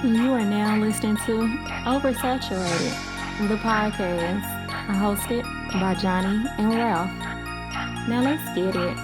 You are now listening to Oversaturated, the podcast, hosted by Johnnie and Ralph. Now let's get it.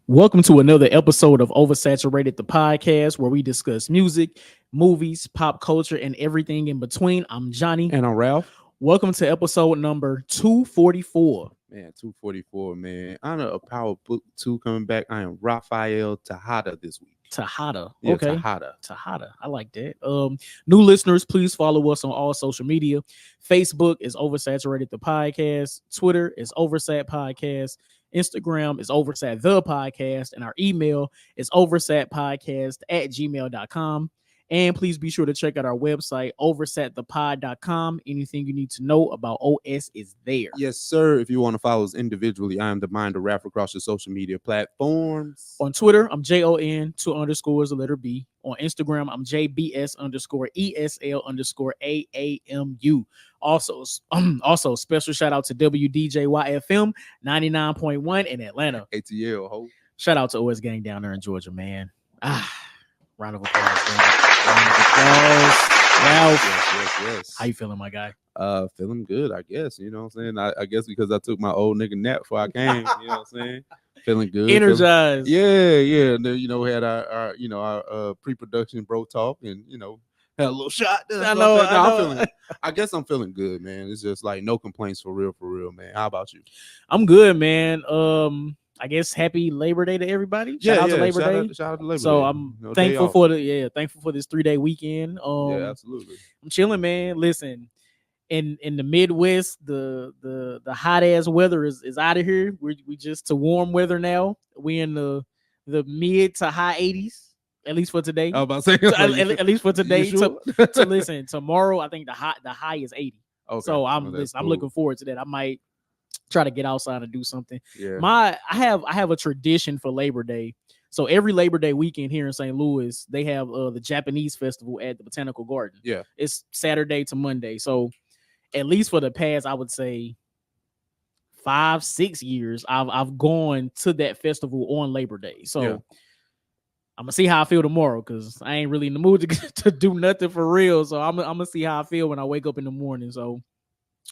Welcome to another episode of Oversaturated, the podcast, where we discuss music, movies, pop culture, and everything in between. I'm Johnny. And I'm Ralph. Welcome to episode number 244. Man, 244, man. I know a Power Book 2 coming back. I am Raphael Tejada this week. Tejada. Yeah, Okay. Tejada. I like that. New listeners, please follow us on all social media. Facebook is Oversaturated, the podcast. Twitter is Oversat Podcast. Instagram is Oversat the podcast, and our email is oversatpodcast@gmail.com. And please be sure to check out our website, oversatthepod.com. Anything you need to know about OS is there. Yes, sir. If you want to follow us individually, I am the Mind of Rap across your social media platforms. On Twitter, I'm JON, 2_ the letter B. On Instagram, I'm JBS_ESL_AAMU. Also, special shout out to WDJYFM 99.1 in Atlanta. ATL, ho. Shout out to OS Gang down there in Georgia, man. Round of applause. Ralph. Yes. How you feeling, my guy? Feeling good, I guess. You know what I'm saying? I guess because I took my old nigga nap before I came. You know what I'm saying? Feeling good. Energized. Yeah. And then, we had our pre-production bro talk and, had a little shot. I know. I guess I'm feeling good, man. It's just like no complaints for real, man. How about you? I'm good, man. I guess happy Labor Day to everybody. Shout out to Labor Day. Shout out to Labor Day. So I'm thankful for this 3-day weekend. Yeah, absolutely. I'm chilling, man. Listen, in the Midwest, the hot ass weather is out of here. We just to warm weather now. We in the mid to high 80s. At least for today. I was about to say, at least for today. Sure? To listen, tomorrow I think the high is 80. Okay. So I'm looking forward to that. I might try to get outside and do something. Yeah. I have a tradition for Labor Day. So every Labor Day weekend here in St. Louis, they have the Japanese festival at the Botanical Garden. Yeah. It's Saturday to Monday. So at least for the past, I would say 5-6 years, I've gone to that festival on Labor Day. So yeah. I'm gonna see how I feel tomorrow because I ain't really in the mood to do nothing for real. So I'm gonna see how I feel when I wake up in the morning. So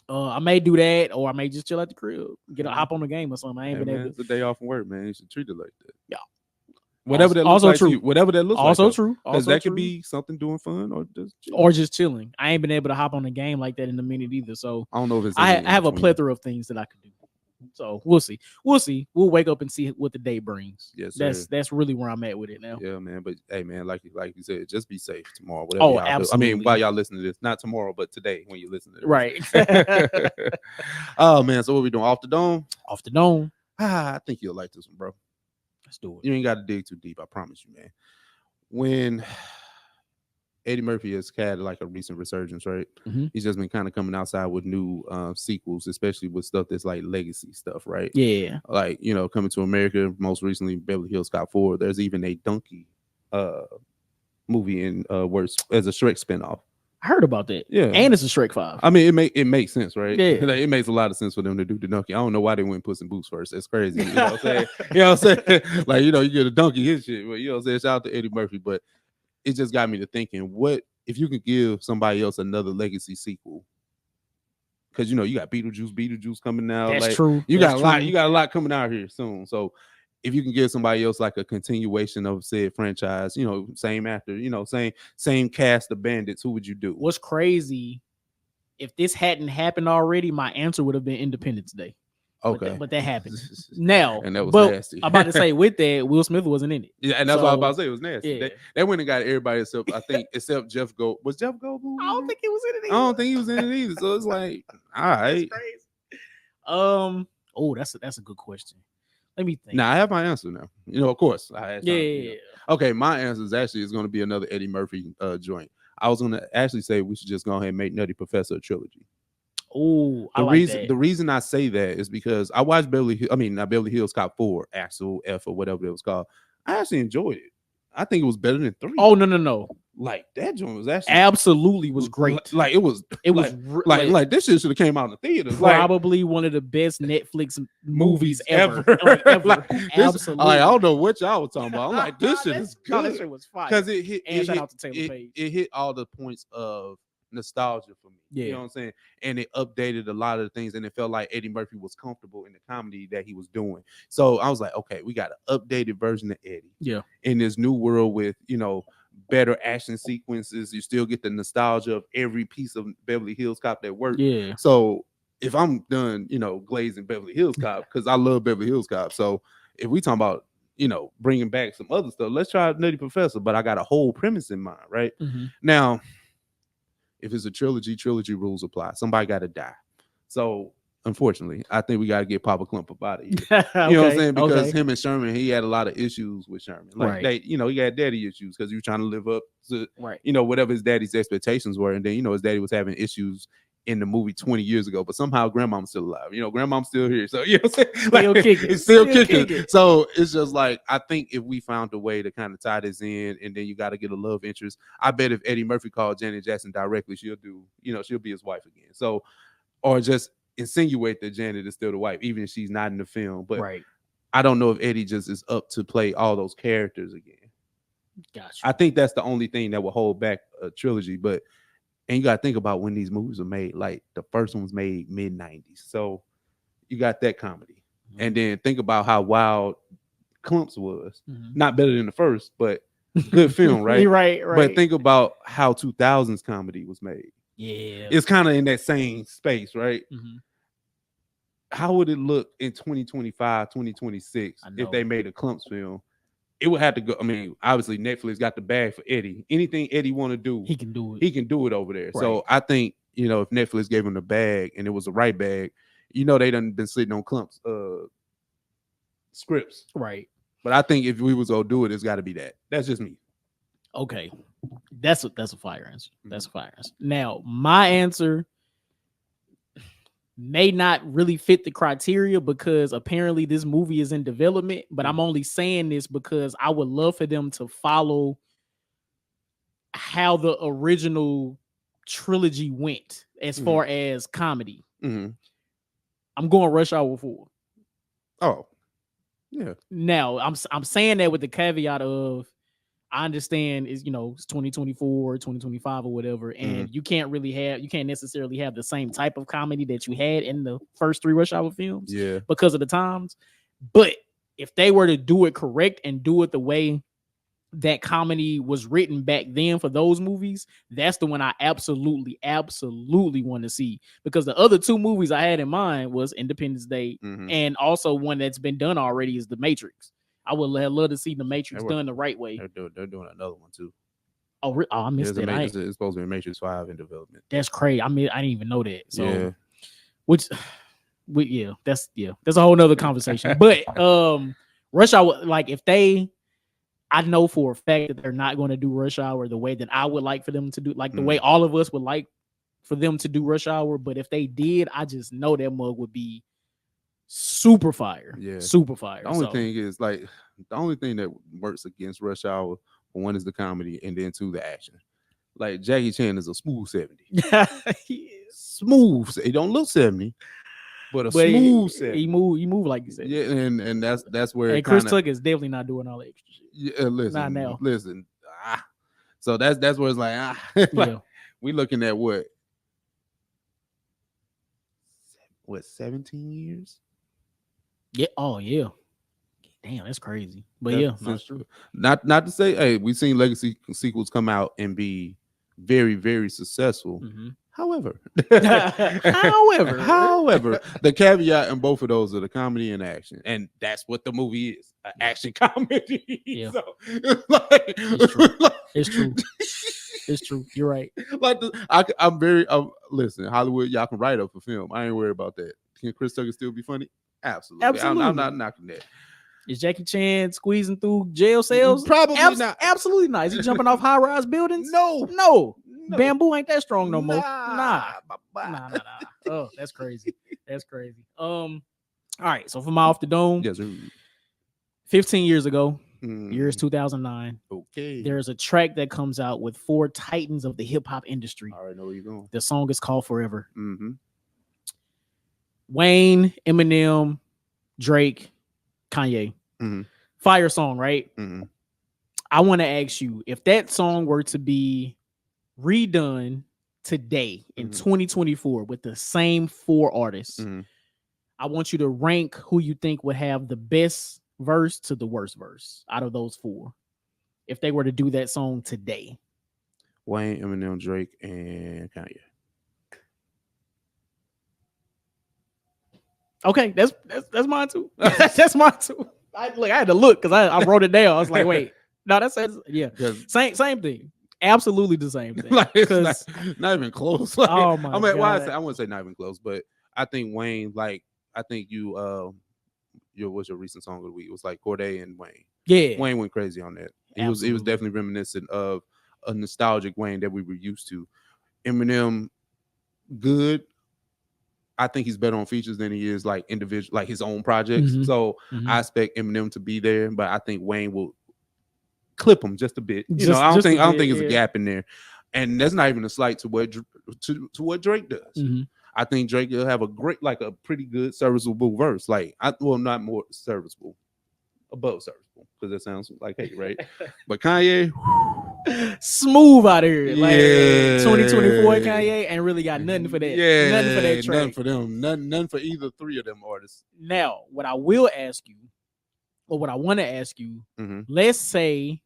I may do that, or I may just chill at the crib, hop on the game or something. I ain't been able. It's a day off from work, man. You should treat it like that. Yeah. Whatever that looks like to you. Whatever that looks like. Also true. Because that could be something doing fun or just chilling. I ain't been able to hop on the game like that in a minute either. So I don't know if it's. I have a plethora of things that I could do. So we'll see. We'll wake up and see what the day brings. Yes, that's really where I'm at with it now. Yeah, man. But hey, man, like you said, just be safe tomorrow. Absolutely. I mean, while y'all llistening to this, not tomorrow, but today when you listen to this. Right. Oh man, so what we doing? Off the dome? Off the dome. I think you'll like this one, bro. Let's do it. You ain't got to dig too deep. I promise you, man. When Eddie Murphy has had like a recent resurgence, right? Mm-hmm. He's just been kind of coming outside with new sequels, especially with stuff that's like legacy stuff, right? Yeah. Like, Coming to America, most recently Beverly Hills Cop 4. There's even a Donkey movie in works as a Shrek spinoff. I heard about that. Yeah. And it's a Shrek 5. I mean, it makes sense, right? Yeah. Like, it makes a lot of sense for them to do the donkey. I don't know why they went Puss in Boots first. That's crazy. You know what I'm saying? Like, you get a donkey, his shit. But, shout out to Eddie Murphy. But it just got me to thinking, what if you could give somebody else another legacy sequel? Because, you got Beetlejuice coming out. That's like, true. You got a lot coming out here soon. So if you can give somebody else like a continuation of said franchise, same actor, same cast of bandits, who would you do? What's crazy, if this hadn't happened already, my answer would have been Independence Day. Okay. But that happened. Now, and that was nasty. I'm about to say, with that, Will Smith wasn't in it. Yeah, and that's what I was about to say. It was nasty. Yeah. They went and got everybody except Jeff Goldblum. Was Jeff Goldblum? I don't think he was in it either. I don't think he was in it either. So it's like, all right. That's crazy. That's a good question. Let me think. Now I have my answer now. Of course. I had yeah. Okay, my answer is going to be another Eddie Murphy joint. I was gonna actually say we should just go ahead and make Nutty Professor a trilogy. Oh, I like that. The reason I say that is because I watched not Beverly Hills Cop 4, Axel F or whatever it was called. I actually enjoyed it. I think it was better than 3. Oh no. Like that joint was actually absolutely was great. Like it was like this shit should have came out in the theaters. Probably one of the best Netflix movies ever. Absolutely. I don't know what y'all were talking about. I'm like, this shit is good. This shit was fire. Because it hit. And shout out to Taylor Page. It hit all the points of nostalgia for me. Yeah. You know what I'm saying? And it updated a lot of the things, and it felt like Eddie Murphy was comfortable in the comedy that he was doing. So I was like, okay, we got an updated version of Eddie. Yeah. In this new world with, better action sequences. You still get the nostalgia of every piece of Beverly Hills Cop that worked. Yeah. So if I'm done, glazing Beverly Hills Cop, because I love Beverly Hills Cop. So if we talking about, bringing back some other stuff, let's try Nutty Professor. But I got a whole premise in mind, right? Mm-hmm. Now, if it's a trilogy rules apply. Somebody got to die. So unfortunately, I think we got to get Papa Clump up out of here. You know what I'm saying? Because him and Sherman, he had a lot of issues with Sherman. Like he had daddy issues because he was trying to live up to, whatever his daddy's expectations were. And then, his daddy was having issues in the movie 20 years ago. But somehow grandmom's still alive. Grandmom's still here. So, you know what I'm saying? Like, it's still kicking. So it's just like, I think if we found a way to kind of tie this in, and then you got to get a love interest. I bet if Eddie Murphy called Janet Jackson directly, she'll be his wife again. So, or just insinuate that Janet is still the wife, even if she's not in the film. But I don't know if Eddie just is up to play all those characters again. Gotcha. I think that's the only thing that will hold back a trilogy. And you got to think about when these movies were made. Like the first one was made mid-90s. So you got that comedy. Mm-hmm. And then think about how wild Clumps was. Mm-hmm. Not better than the first, but good film, right? Right. But think about how 2000s comedy was made. Yeah. It's kind of in that same space, right? Mm-hmm. How would it look in 2025, 2026 if they made a Clumps film? It would have to go. I mean, obviously Netflix got the bag for Eddie. Anything Eddie want to do, he can do it. He can do it over there. Right. So I think, if Netflix gave him the bag and it was the right bag, they done been sitting on Clumps scripts. Right. But I think if we was gonna do it, it's got to be that. That's just me. Okay. That's a fire answer. That's a fire answer. Now, my answer may not really fit the criteria because apparently this movie is in development, but I'm only saying this because I would love for them to follow how the original trilogy went as far as comedy. Mm-hmm. I'm going Rush Hour 4. Oh, yeah. Now, I'm saying that with the caveat of I understand it's 2024, 2025 or whatever, and you can't necessarily have the same type of comedy that you had in the first 3 Rush Hour films, because of the times. But if they were to do it correct and do it the way that comedy was written back then for those movies, that's the one I absolutely want to see. Because the other 2 movies I had in mind was Independence Day, and also one that's been done already is The Matrix. I would love to see The Matrix done the right way. They're doing another one too. Oh, I missed it. It's supposed to be Matrix 5 in development. That's crazy. I didn't even know that. So, that's a whole nother conversation. But Rush Hour, like I know for a fact that they're not going to do Rush Hour the way that I would like for them to do, like the way all of us would like for them to do Rush Hour. But if they did, I just know that mug would be super fire. Yeah, super fire. The only thing is, the only thing that works against Rush Hour, for one, is the comedy, and then 2, the action. Like Jackie Chan is a smooth 70. Smooth. He don't look 70, but smooth 70. He move like you said. Yeah, and that's where. And Chris Tucker is definitely not doing all that extra shit. Yeah, listen, not now. Listen. So that's where it's like, we looking at what 17 years. Yeah. Oh, yeah. Damn, that's crazy. But that's true. Not to say, hey, we've seen legacy sequels come out and be very, very successful. Mm-hmm. However, the caveat in both of those are the comedy and action, and that's what the movie is, an action comedy. Yeah, so, it's true. It's true. You're right. Listen, Hollywood, y'all can write up a film. I ain't worried about that. Can Chris Tucker still be funny? Absolutely. I'm not knocking that. Is Jackie Chan squeezing through jail cells? Probably not. Absolutely not. Is he jumping off high-rise buildings? No. Bamboo ain't that strong no more. Nah. Nah. Oh, that's crazy. That's crazy. All right. So from Off the Dome, Yes, sir. 15 years ago, years 2009. Okay. There's a track that comes out with 4 titans of the hip hop industry. I already know where you're going. The song is called Forever. Mm-hmm. Wayne, Eminem, Drake, Kanye. Mm-hmm. Fire song, right? Mm-hmm. I want to ask you, if that song were to be redone today in 2024 with the same 4 artists, I want you to rank who you think would have the best verse to the worst verse out of those 4 if they were to do that song today. Wayne, Eminem, Drake, and Kanye. Okay, that's mine too. That's mine too. I had to look because I wrote it down. I was like, wait, no, that's same thing. Absolutely the same thing. Like, it's not even close. Like, oh my God. I wouldn't say not even close, but I think Wayne, like, I think what's your recent song of the week? It was like Corday and Wayne. Yeah, Wayne went crazy on that. He was definitely reminiscent of a nostalgic Wayne that we were used to. Eminem, good. I think he's better on features than he is like individual, like his own projects. So I expect Eminem to be there, but I think Wayne will clip him just a bit. I don't think there's a gap in there, and that's not even a slight to what Drake does. I think Drake will have a pretty good serviceable verse. Not more serviceable, above serviceable, because that sounds like hate, right? But Kanye, smooth out of here. Like 2024 Kanye ain't really got nothing for that. Yeah, nothing for that track. Nothing for them. Nothing for either 3 of them artists. Now, what I will ask you, or what I want to ask you, let's say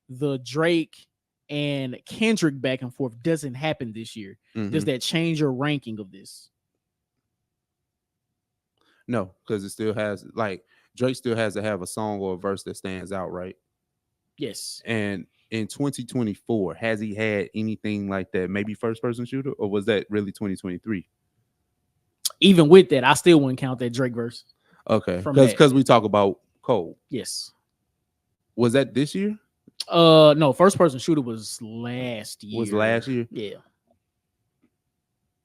the Drake and Kendrick back and forth doesn't happen this year. Does that change your ranking of this? No, because it still has, like, Drake still has to have a song or a verse that stands out, right? Yes. And in 2024, has he had anything like that? Maybe first person shooter, or was that really 2023? Even with that, I still wouldn't count that Drake verse. Okay, because we talk about Cole. Yes. Was that this year? No, first person shooter was last year. Was last year? Yeah.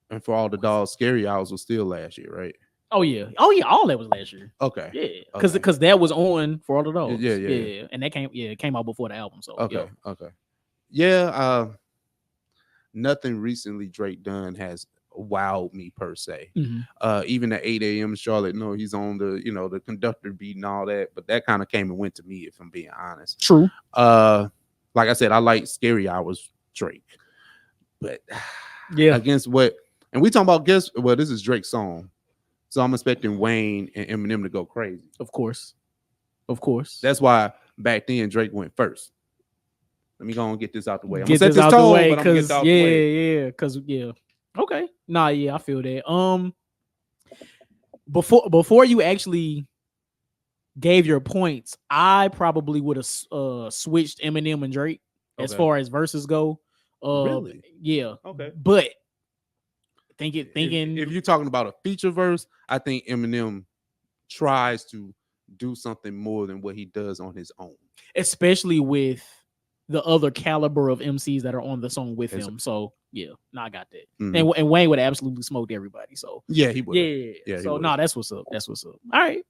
And For All the Dogs, Scary Hours was still last year, right? Oh yeah, all that was last year. Okay. Yeah, because that was on For All the Dogs. Yeah. And that came out before the album. So okay. Yeah. Nothing recently Drake done has wowed me per se. Even at 8 a.m. Charlotte, no, he's on the conductor beat and all that, but that kind of came and went to me, if I'm being honest. True. Like I said, I like Scary Hours Drake, but against what? And we talking about this is Drake's song, so I'm expecting Wayne and Eminem to go crazy. Of course. That's why back then Drake went first. Let me go and get this out the way. I'm get gonna set this this out the way, but I'm gonna get this out the way. because okay. Nah, yeah, I feel that. Before you actually gave your points, I probably would have switched Eminem and Drake as far as verses go. Really? Yeah. Okay. But thinking if you're talking about a feature verse, I think Eminem tries to do something more than what he does on his own, especially with the other caliber of MCs that are on the song with him. So yeah, I got that. And Wayne would have absolutely smoked everybody. So yeah, he would. Yeah. So that's what's up. All right.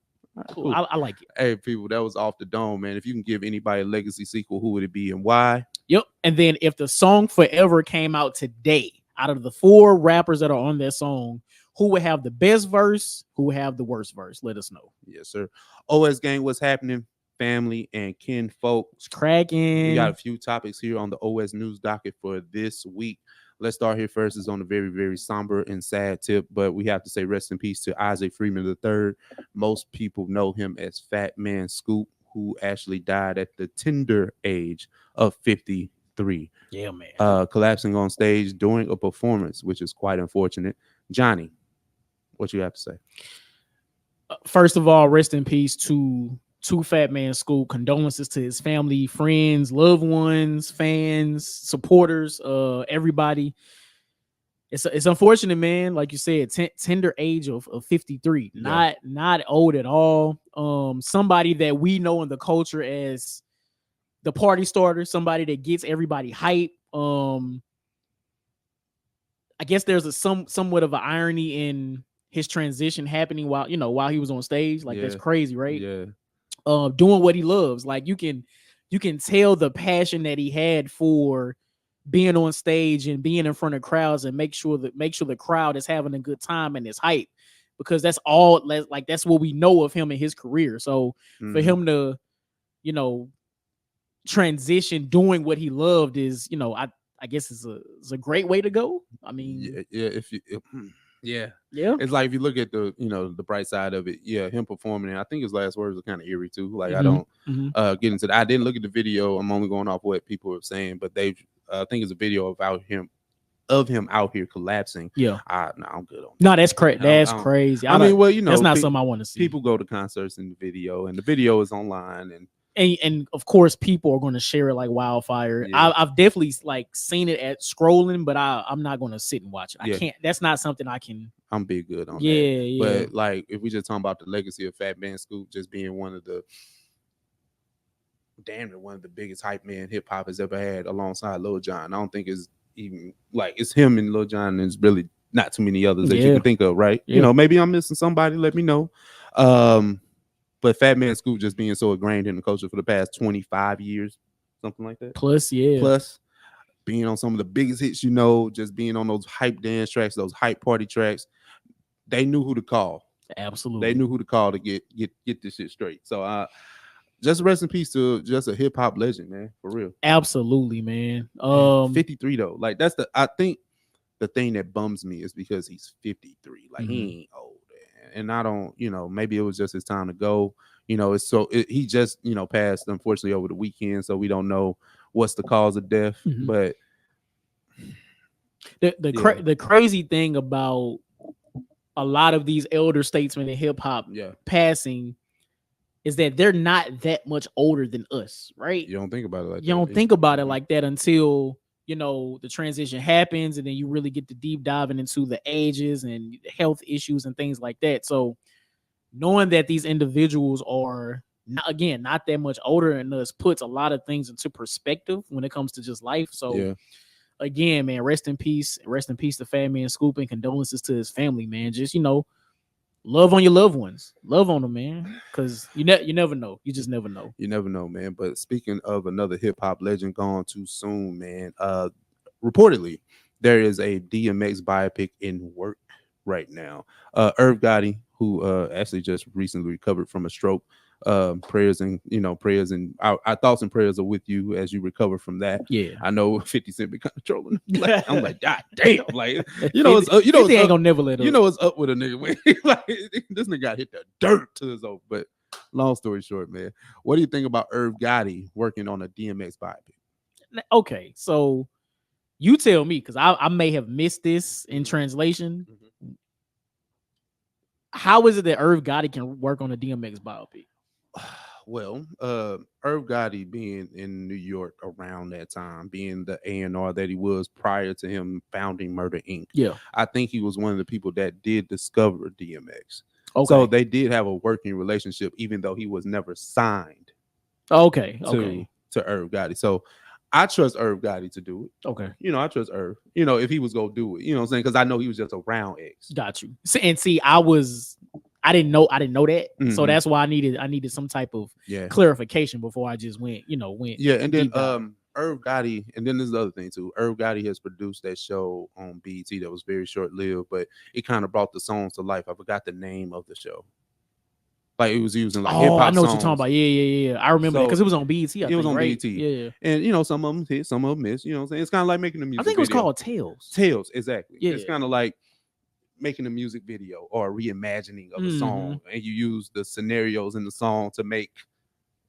Cool. I like it. Hey, people, that was Off the Dome, man. If you can give anybody a legacy sequel, who would it be and why? Yep. And then if the song Forever came out today, out of the 4 rappers that are on that song, who would have the best verse? Who would have the worst verse? Let us know. Yes, sir. OS Gang, what's happening? Family and kin folks. Cracking. We got a few topics here on the OS News docket for this week. Let's start here first. Is on a very, very somber and sad tip, but we have to say rest in peace to Isaac Freeman III. Most people know him as Fatman Scoop, who actually died at the tender age of 53. Yeah, man. Collapsing on stage during a performance, which is quite unfortunate. Johnny, what you have to say? First of all, rest in peace to Fatman Scoop. Condolences to his family, friends, loved ones, fans, supporters, everybody. It's unfortunate, man. Like you said, tender age of 53, not old at all. Somebody that we know in the culture as the party starter, somebody that gets everybody hype. guess there's a somewhat of an irony in his transition happening while he was on stage. Like that's crazy, right? Yeah. Doing what he loves. Like you can tell the passion that he had for being on stage and being in front of crowds and make sure the crowd is having a good time and is hype, because that's all, like that's what we know of him in his career. So for him to transition doing what he loved is, I guess it's a great way to go. I mean, yeah. It's like if you look at the the bright side of it, him performing, I think his last words are kind of eerie too. Like I don't get into that. I didn't look at the video. I'm only going off what people are saying, but they I think it's a video of him out here collapsing. I'm good on that. No, that's crazy. That's crazy. I mean, well, that's not something I want to see. People go to concerts in the video, and the video is online, and of course people are going to share it like wildfire. I've definitely like seen it at scrolling, but I'm not going to sit and watch it. I can't. That's not something I can. I'm big good on that. But like if we just talking about the legacy of Fatman Scoop just being one of the biggest hype men hip hop has ever had alongside Lil Jon. I don't think it's even like it's him and Lil Jon, and there's really not too many others that you can think of, right? Maybe I'm missing somebody, let me know. But Fatman Scoop just being so ingrained in the culture for the past 25 years, something like that. Plus being on some of the biggest hits, just being on those hype dance tracks, those hype party tracks. They knew who to call. Absolutely. They knew who to call to get this shit straight. So just rest in peace to just a hip hop legend, man, for real. Absolutely, man. 53 though. Like I think the thing that bums me is because he's 53. Like he ain't old. And I don't, maybe it was just his time to go. He just, passed unfortunately over the weekend, so we don't know what's the cause of death. But the crazy thing about a lot of these elder statesmen in hip hop passing is that they're not that much older than us, right? You don't think about it like that. You don't think about it like that until the transition happens, and then you really get to deep diving into the ages and health issues and things like that. So knowing that these individuals are not that much older than us puts a lot of things into perspective when it comes to just life. So again, man, rest in peace to Fatman Scoop, and condolences to his family, man. Just love on your loved ones, love on them, man, because you never know. You just never know. You never know, man. But speaking of another hip hop legend gone too soon, man, reportedly there is a DMX biopic in work right now. Irv Gotti, who actually just recently recovered from a stroke. Prayers and our thoughts and prayers are with you as you recover from that. I know 50 Cent be controlling. I'm like, God damn, like he ain't gonna never let up. It's up with a nigga when like this nigga got hit the dirt to his own. But long story short, man, what do you think about Irv Gotti working on a DMX biopic? Okay, so you tell me, because I may have missed this in translation. How is it that Irv Gotti can work on a DMX biopic? Well, Irv Gotti being in New York around that time, being the A&R that he was prior to him founding Murder Inc. I think he was one of the people that did discover DMX. So they did have a working relationship, even though he was never signed. To Irv Gotti. So I trust Irv Gotti to do it. I trust Irv. If he was gonna do it, you know what I'm saying? Because I know he was just around X. Got you. See, I didn't know that. So that's why I needed some type of clarification before I just went. And then Irv Gotti, and then there's the other thing too. Irv Gotti has produced that show on BET that was very short-lived, but it kind of brought the songs to life. I forgot the name of the show. Like it was using like hip hop. I know songs. what you're talking about. Yeah. I remember that because it was on BET. It was on BET. Yeah. And some of them hit, some of them missed. You know what I'm saying? It's kind of like making a music. I think it was video. called Tales. Tales, exactly. Yeah. It's kind of like making a music video or a reimagining of a song, and you use the scenarios in the song to make.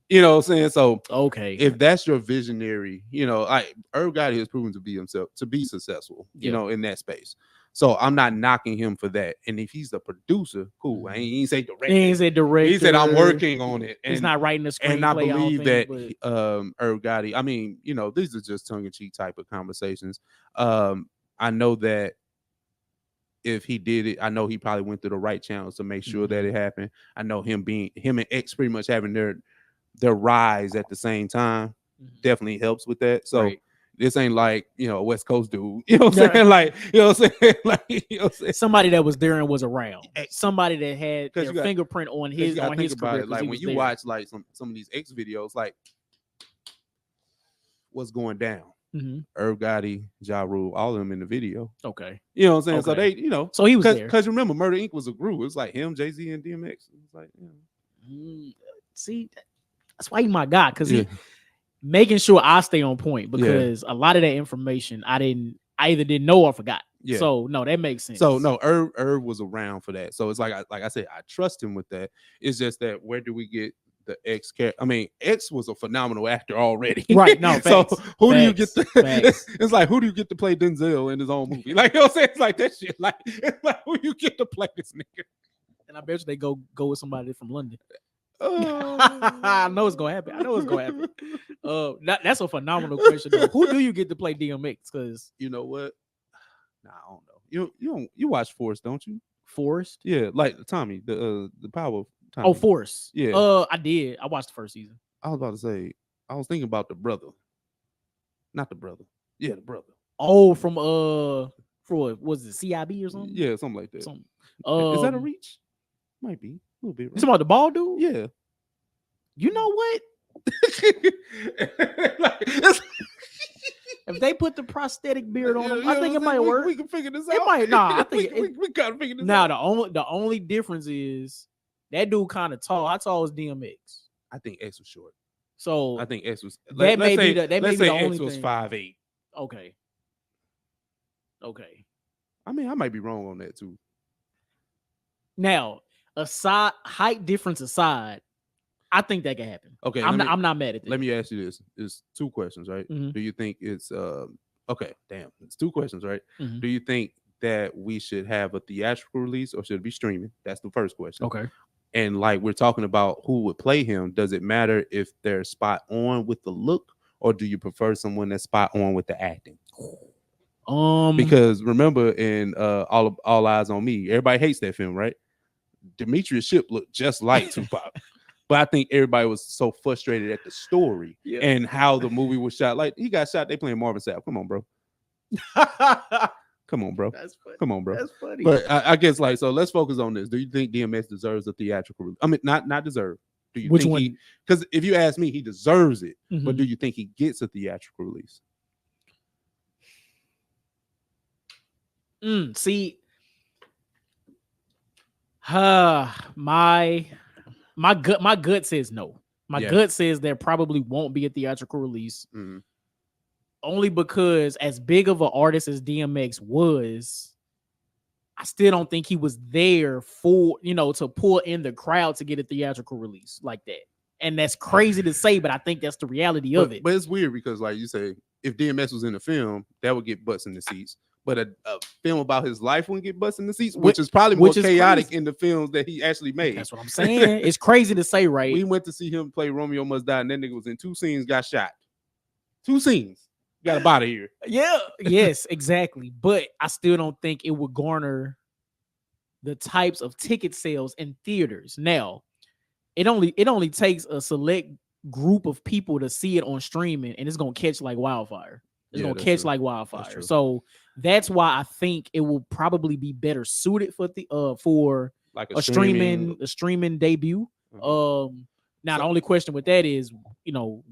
You know what I'm saying? So if that's your visionary, Irv Gotti has proven to be himself to be successful. In that space. So I'm not knocking him for that. And if he's the producer, cool. He ain't say director. He said I'm working on it. And he's not writing the screenplay. And I believe that Irv Gotti. I mean, these are just tongue-in-cheek type of conversations. I know that if he did it, I know he probably went through the right channels to make sure that it happened. I know him and X pretty much having their rise at the same time definitely helps with that. So This ain't like, you know, a West Coast dude. You know what I'm saying? Like, you know what I'm saying? Like, you know what I'm saying? Somebody that was there and was around. Somebody that had their got- fingerprint on his career. Like when you watch like some of these X videos, like what's going down. Irv Gotti, Ja Rule, all of them in the video. Okay. You know what I'm saying? Okay. So they, you know, so he was there. Because remember, Murder Inc. was a group. It was like him, Jay-Z, and DMX. It was like, see, that's why he my guy, because he making sure I stay on point, because a lot of that information I either didn't know or forgot. Yeah. So no, that makes sense. So no, Irv was around for that. So it's like I said, I trust him with that. It's just that where do we get the X character? I mean, X was a phenomenal actor already. Right. No, so who do you get to it's like who do you get to play Denzel in his own movie? Like, you know what I'm saying? It's like that shit. Like, it's like who you get to play this nigga? And I bet you they go with somebody from London. I know it's gonna happen. That's a phenomenal question though. Who do you get to play DMX? Because you know what? Nah, I don't know. You watch Forrest, don't you? Forrest? Yeah, like Tommy, the power of Tommy. Oh, Forrest. Yeah. I did. I watched the first season. I was about to say, I was thinking about the brother. Not the brother. Yeah, the brother. Oh, from was it CIB or something? Yeah, something like that. Is that a reach? Might be. A little bit. Right? You talking about the bald dude? Yeah. You know what? If they put the prosthetic beard on him, I think it might work. We can figure this out. It might. Nah, I think we gotta figure this out. Now the only difference is that dude kind of tall. How tall was DMX? I think X was short. So I think X was. That may be the only X was 5'8". Okay. I mean, I might be wrong on that too. Now, height difference aside, I think that can happen. Okay, I'm not mad at that. Let me ask you this: it's two questions, right? Do you think it's okay? Damn, it's two questions, right? Do you think that we should have a theatrical release or should it be streaming? That's the first question. Okay. And like we're talking about who would play him, does it matter if they're spot on with the look, or do you prefer someone that's spot on with the acting? Because remember in All Eyes on Me, everybody hates that film, right? Demetrius Shipp looked just like Tupac. But I think everybody was so frustrated at the story and how the movie was shot. Like he got shot, they playing Marvin Sapp. Come on, bro. Come on, bro. That's funny. Come on, bro. That's funny. But I guess like so. Let's focus on this. Do you think DMX deserves a theatrical release? I mean, not deserve. Do you Which think one? Because if you ask me, he deserves it. But do you think he gets a theatrical release? See, my gut says no. My gut says there probably won't be a theatrical release. Only because as big of an artist as DMX was, I still don't think he was there for, to pull in the crowd to get a theatrical release like that. And that's crazy to say, but I think that's the reality of it. But it's weird because like you say, if DMX was in the film, that would get butts in the seats. But a film about his life wouldn't get butts in the seats, which is probably more chaotic in the films that he actually made. That's what I'm saying. It's crazy to say, right? We went to see him play Romeo Must Die, and that nigga was in 2 scenes, got shot. 2 scenes. Got a body here. Yeah. Yes, exactly. But I still don't think it would garner the types of ticket sales in theaters. Now, it only takes a select group of people to see it on streaming, and it's gonna catch like wildfire. It's gonna catch like wildfire. So that's why I think it will probably be better suited for like a streaming debut. Now the only question with that is,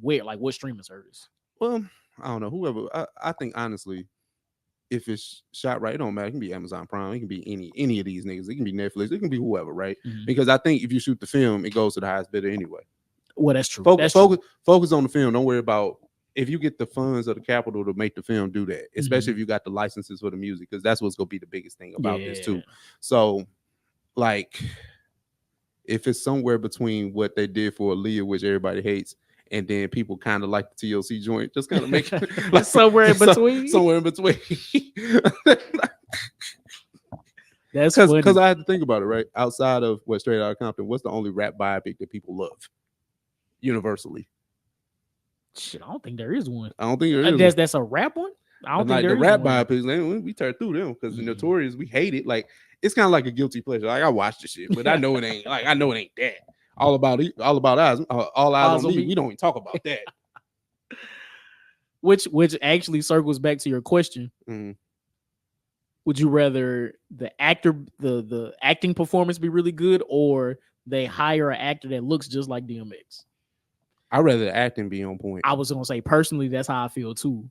where, like what streaming service? Well, I don't know. Whoever. I think honestly, if it's shot right, it don't matter. It can be Amazon Prime. It can be any of these niggas. It can be Netflix. It can be whoever, right? Because I think if you shoot the film, it goes to the highest bidder anyway. Well, that's true. Focus on the film. Don't worry about if you get the funds or the capital to make the film. Do that, especially if you got the licenses for the music, because that's what's gonna be the biggest thing about this too. So, like, if it's somewhere between what they did for Aaliyah, which everybody hates, and then people kind of like the TLC joint, just kind of make it like somewhere in between. Somewhere in between. That's because I had to think about it, right? Outside of what Straight Outta Compton, what's the only rap biopic that people love universally? Shit, I don't think there is one. I don't think there is. That's a rap one. I don't think like there the is rap one. biopics. We turn through them because the Notorious, we hate it. Like it's kind of like a guilty pleasure. Like I watch the shit, but I know it ain't. Like I know it ain't that. All about eyes on me. We don't even talk about that. which actually circles back to your question. Mm. Would you rather the acting performance be really good, or they hire an actor that looks just like DMX? I'd rather the acting be on point. I was gonna say personally, that's how I feel too.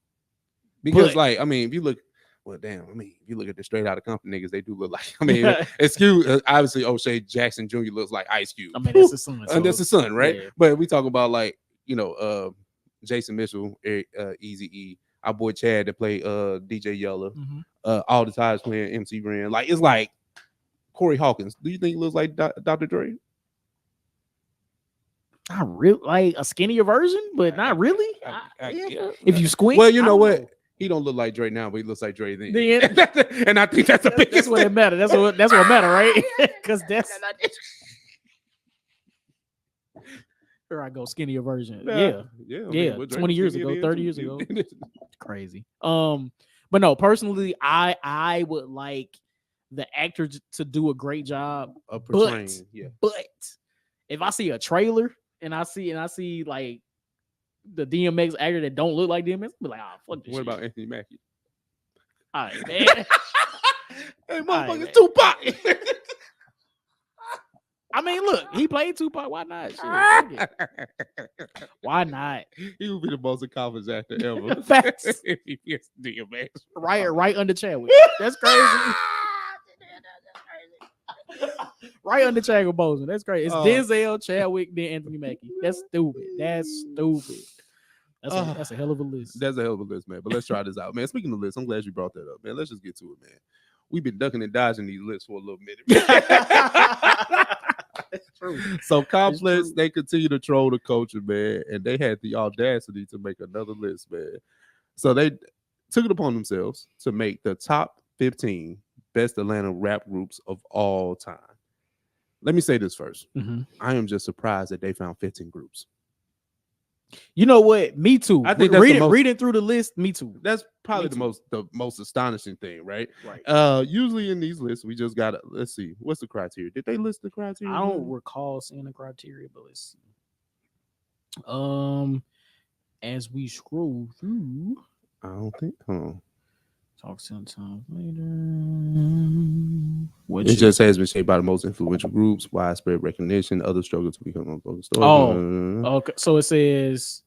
Because like, I mean, if you look, well, damn, I mean, if you look at the straight out of Compton niggas, they do look like, I mean, excuse, obviously O'Shea Jackson Jr. looks like Ice Cube. I mean, that's his son. That's his son, right? Yeah. But we talk about like, you know, Jason Mitchell, Eazy-E, our boy Chad that played DJ Yella, all the times playing MC Ren. Like, it's like Corey Hawkins. Do you think he looks like Dr. Dre? Not really, like a skinnier version, but not really. Yeah. If you squint, well, you know what? He don't look like Dre now, but he looks like Dre then. And I think that's the biggest. That's what it matters. That's what matter, right? Because that's here I go, skinnier version. Yeah. I mean, 20 years ago, 30 years ago. Crazy. But no, personally, I would like the actor to do a great job of portraying. But if I see a trailer and I see like the DMX actor that don't look like DMX, I'll be like, fuck this. What shit. about Anthony Mackie? All right, man. Hey, motherfucker, Tupac. I mean, look, he played Tupac. Why not? Shit, why not? He would be the most accomplished actor ever. Facts. If he gets DMX. Right under Chadwick. That's crazy. Right under Chadwick Boseman. That's great. It's Denzel, Chadwick, then Anthony Mackie. That's stupid. That's a hell of a list. That's a hell of a list, man. But let's try this out, man. Speaking of lists, I'm glad you brought that up, man. Let's just get to it, man. We've been ducking and dodging these lists for a little minute. That's true. So Complex, they continue to troll the culture, man, and they had the audacity to make another list, man. So they took it upon themselves to make the top 15 best Atlanta rap groups of all time. Let me say this first. I am just surprised that they found 15 groups. You know what? Me too. I think reading through the list, me too. That's probably the most astonishing thing, right? Right. Usually in these lists, we just gotta let's see. What's the criteria? Did they list the criteria? I don't recall seeing the criteria, but let's see. As we scroll through, I don't think. Talk sometime later. It just has been shaped by the most influential groups, widespread recognition, other struggles to become a story. Okay. So it says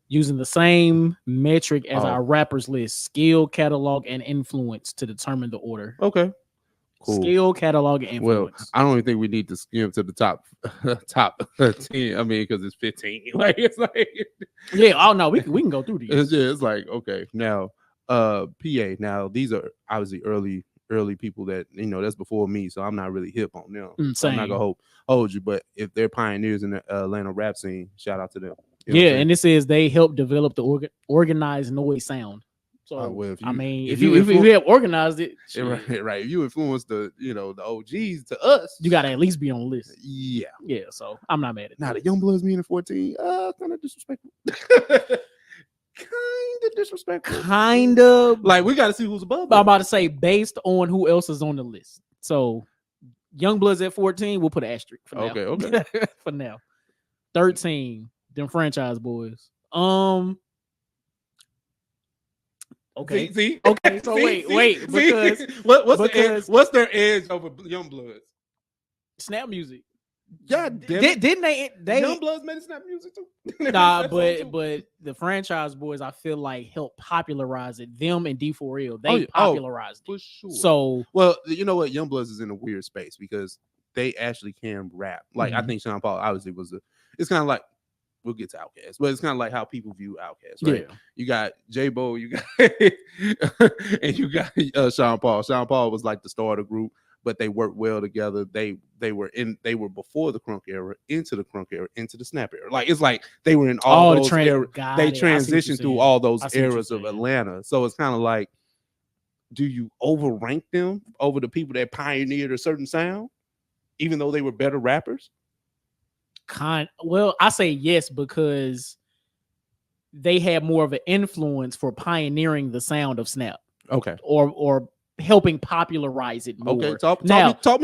using the same metric as our rappers list: skill, catalog, and influence to determine the order. Okay. Cool. Skill, catalog, and influence. Well, I don't even think we need to skim to the top 10. I mean, because it's 15. Like it's like yeah. Oh no, we can go through these. It's like okay now. PA. Now these are obviously early people that that's before me, so I'm not really hip on them. So I'm not gonna hold you, but if they're pioneers in the Atlanta rap scene, shout out to them. And it says they helped develop the organized noise sound. So well, if you have organized it, right. If you influence the the OGs to us, you gotta at least be on the list. Yeah. So I'm not mad at now the young bloods being in 14, kind of disrespectful. Kind of disrespectful. Kind of. Like we got to see who's above. I'm about to say based on who else is on the list. So Youngbloods at 14, we'll put an asterisk for now. Okay. For now. 13, them franchise boys. Okay. See? Okay. So wait. Because what's their edge over Youngbloods? Snap music. Yeah, didn't they Youngbloods made Snap music too? Nah, but the franchise boys, I feel like helped popularize it. Them and D4L, they popularized it for sure. So, well, you know what? Youngbloods is in a weird space because they actually can rap. Like I think Sean Paul obviously it's kind of like we'll get to Outkast, but it's kind of like how people view Outkast, right? Yeah. You got J-Bo, you got and you got Sean Paul. Sean Paul was like the star of the group, but they worked well together. They were before the crunk era, into the crunk era, into the snap era. Like it's like they were in all those eras. They transitioned through all those eras of Atlanta. So it's kind of like, do you overrank them over the people that pioneered a certain sound, even though they were better rappers? Well, I say yes because they had more of an influence for pioneering the sound of snap. Okay. Or helping popularize it more. Okay, talk me through it. Talk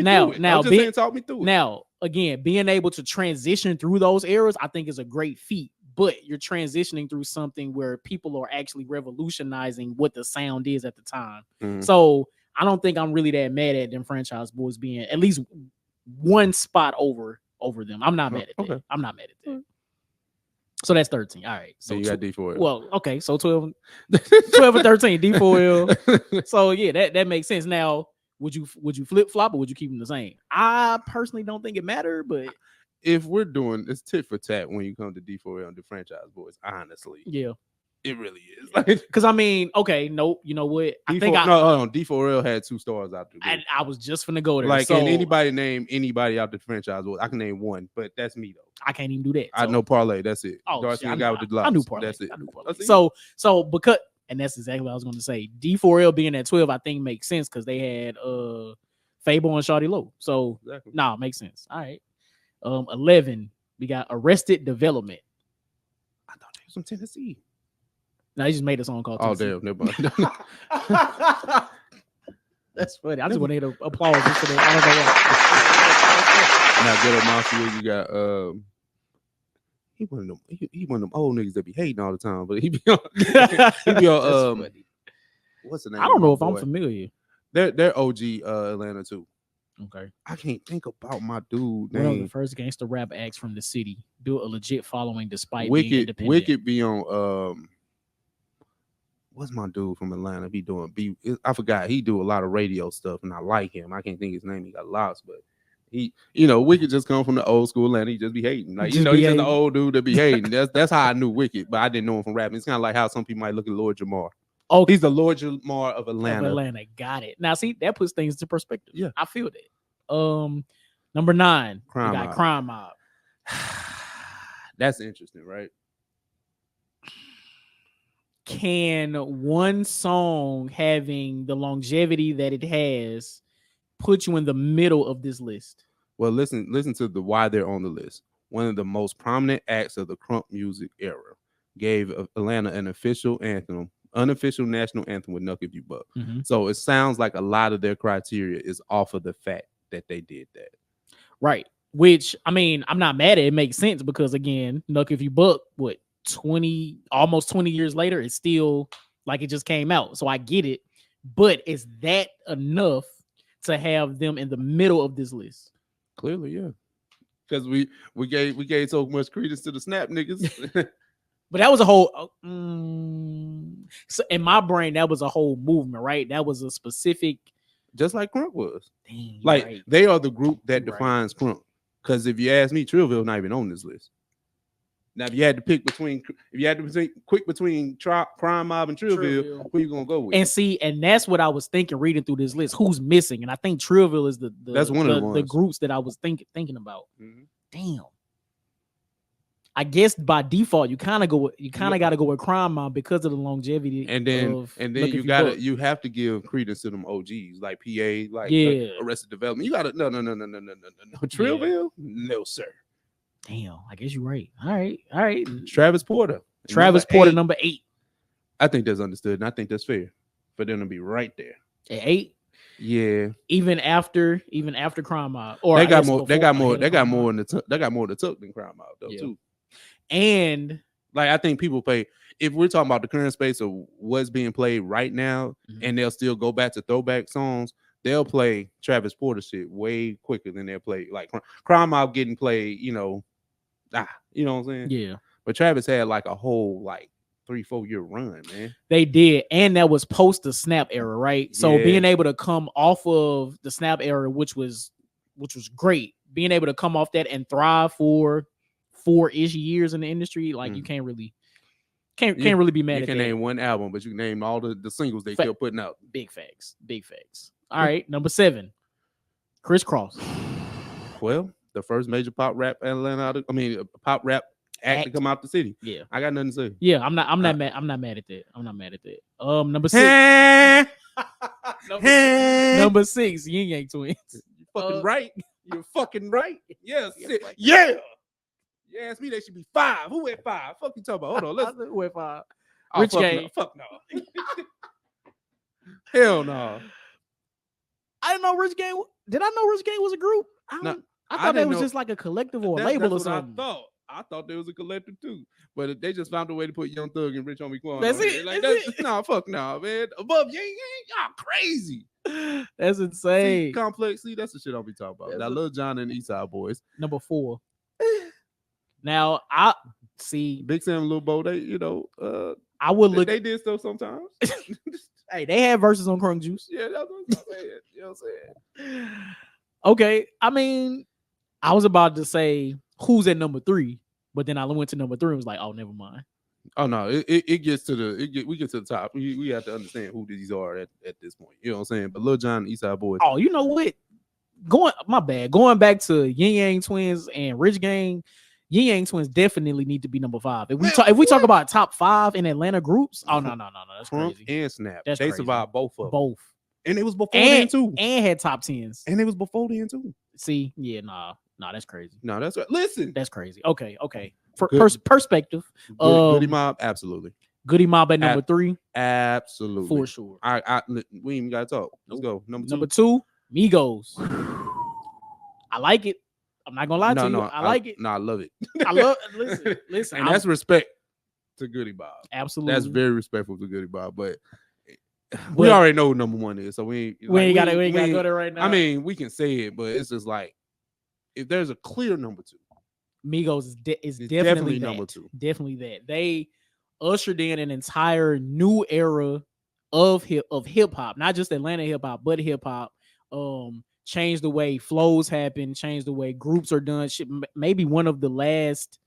me through it. Now, again, being able to transition through those eras, I think is a great feat. but you're transitioning through something where people are actually revolutionizing what the sound is at the time. So I don't think I'm really that mad at them franchise boys being at least one spot over them. I'm not mad at that. I'm not mad at that. So that's 13. All right. So you got D4L. Well, okay. So 12 and 13, D4L. So yeah, that makes sense. Now, would you flip flop or would you keep them the same? I personally don't think it mattered, but if we're doing it's tit for tat when you come to D4L and the franchise boys, honestly, yeah, it really is. Because I mean, okay, no, you know what? D4L had 2 stars out there. And I was just finna go there. Like, can anybody name anybody out the franchise boys? I can name one, but that's me though. I can't even do that. I know Parlay. That's it. Oh, Darcy shit, guy with the glocks. I knew Parlay. That's it. I knew Parlay. So because, and that's exactly what I was going to say. D4L being at 12, I think makes sense because they had Fable and Shawty Low. So makes sense. All right. 11, we got Arrested Development. I thought they was from Tennessee. No, he just made a song called Tennessee. Oh, damn. Never mind. That's funny. I just want to hit an applause for that. I don't know why. Now, good old Monster, you got he one of them old niggas that be hating all the time, but he be on what's the name? I don't know if I'm familiar. They're OG Atlanta too. Okay. I can't think about my dude One of name. the first gangster rap acts from the city. Built a legit following despite being independent. Wicked be on what's my dude from Atlanta? I forgot. He do a lot of radio stuff, and I like him. I can't think his name. He got lost, but he, Wicked just come from the old school Atlanta. He just be hating. Like, he's just the old dude that be hating. That's how I knew Wicked, but I didn't know him from rapping. It's kind of like how some people might look at Lord Jamar. Oh, he's the Lord Jamar of Atlanta. Got it. Now, see, that puts things into perspective. Yeah, I feel that. Number 9, Crime we got Mob. Crime Mob. That's interesting, right? Can one song having the longevity that it has put you in the middle of this list? Well, listen to why they're on the list. One of the most prominent acts of the crunk music era gave Atlanta an unofficial national anthem with Knuck If You Buck. So it sounds like a lot of their criteria is off of the fact that they did that. Right. Which, I mean, I'm not mad at it. It makes sense because, again, Knuck If You Buck, almost 20 years later, it's still like it just came out. So I get it. But is that enough to have them in the middle of this list? Clearly, yeah. Because we gave so much credence to the Snap niggas. But that was a whole so in my brain, that was a whole movement, right? That was a specific, just like crunk was. Dang, like right. They are the group that defines crunk. Because if you ask me, Trillville not even on this list. Now, if you had to pick between Crime Mob and Trillville, who you gonna go with? And see, and that's what I was thinking reading through this list. Who's missing? And I think Trillville is that's one of the groups that I was thinking about. Mm-hmm. Damn. I guess by default, you kind of got to go with Crime Mob because of the longevity. And then you have to give credence to them OGs like PA, like Arrested Development. You gotta no Trillville, no sir. Damn, I guess you're right. All right. Travis Porter, number 8. I think that's understood, and I think that's fair for them to be right there at 8. Yeah, even after Crime Mob, or they got more in the tuck than Crime Mob though too. And like I think people play, if we're talking about the current space of what's being played right now, and they'll still go back to throwback songs. They'll play Travis Porter shit way quicker than they'll play like Crime Mob getting played, you know what I'm saying? Yeah. But Travis had like a whole like 3-4 year run, man. They did, and that was post the Snap era, right? So being able to come off of the Snap era, which was great, being able to come off that and thrive for 4-ish years in the industry, like you can't really be mad at that. You can name one album, but you can name all the singles they kept putting out. Big facts. All right, number 7, Criss Cross. Well, the first major pop rap pop rap act to come out the city. Yeah, I got nothing to say. Yeah, I'm not mad at that. Number 6. Number 6, Yin Yang Twins. You fucking right. You're fucking right. Yes. Yeah. You ask me, they should be 5. Who at 5? Fuck you talking about? Hold on. Who at 5? Rich Gang. No. Fuck no. Hell no. I didn't know Rich Gang. Did I know Rich Gang was a group? I thought that was just like a collective or a label or something. I thought they was a collective too, but they just found a way to put Young Thug and Rich Homie Quan. That's on it. Here. Like That's that's nah, fuck nah, man. Above Yang, y'all crazy. That's insane. See, Complex. See, that's the shit I'll be talking about. Now, Lil Jon and Eastside Boys. Number 4. Now I see Big Sam and Lil Bo. They, you know, I would look. They did stuff sometimes. Hey, they had verses on Crunk Juice. Yeah, that's what I'm saying. You know what I'm saying? Okay, I mean, I was about to say who's at number 3, but then I went to number 3 and was like, oh, never mind. Oh no, it gets to we get to the top. We have to understand who these are at this point. You know what I'm saying? But Lil Jon and Eastside Boys. Oh, you know what? Going back to Yin Yang Twins and Rich Gang, Yin Yang Twins definitely need to be number 5. If we talk about top 5 in Atlanta groups, oh no, that's Crunk crazy. and Snap. That's they crazy. survived both of them. Both. And it was before then too. And had top 10s. And it was before then too. See, yeah, nah, that's crazy. No, that's right. Listen. That's crazy. Okay. Good. Perspective. Goody Mob, absolutely. Goody Mob at number 3. Absolutely. For sure. We ain't even gotta talk. Let's go. Number 2, Migos. I like it. I'm not gonna lie to you. I like it. No, I love it. Listen. And that's respect to Goody Bob. Absolutely. That's very respectful to Goody Bob. But we already know who number 1 is, so we ain't gotta go there right now. I mean, we can say it, but it's just like if there's a clear number 2, Migos is definitely number 2. Definitely that. They ushered in an entire new era of hip hop, not just Atlanta hip hop, but hip hop. Changed the way flows happen, changed the way groups are done. Maybe one of the last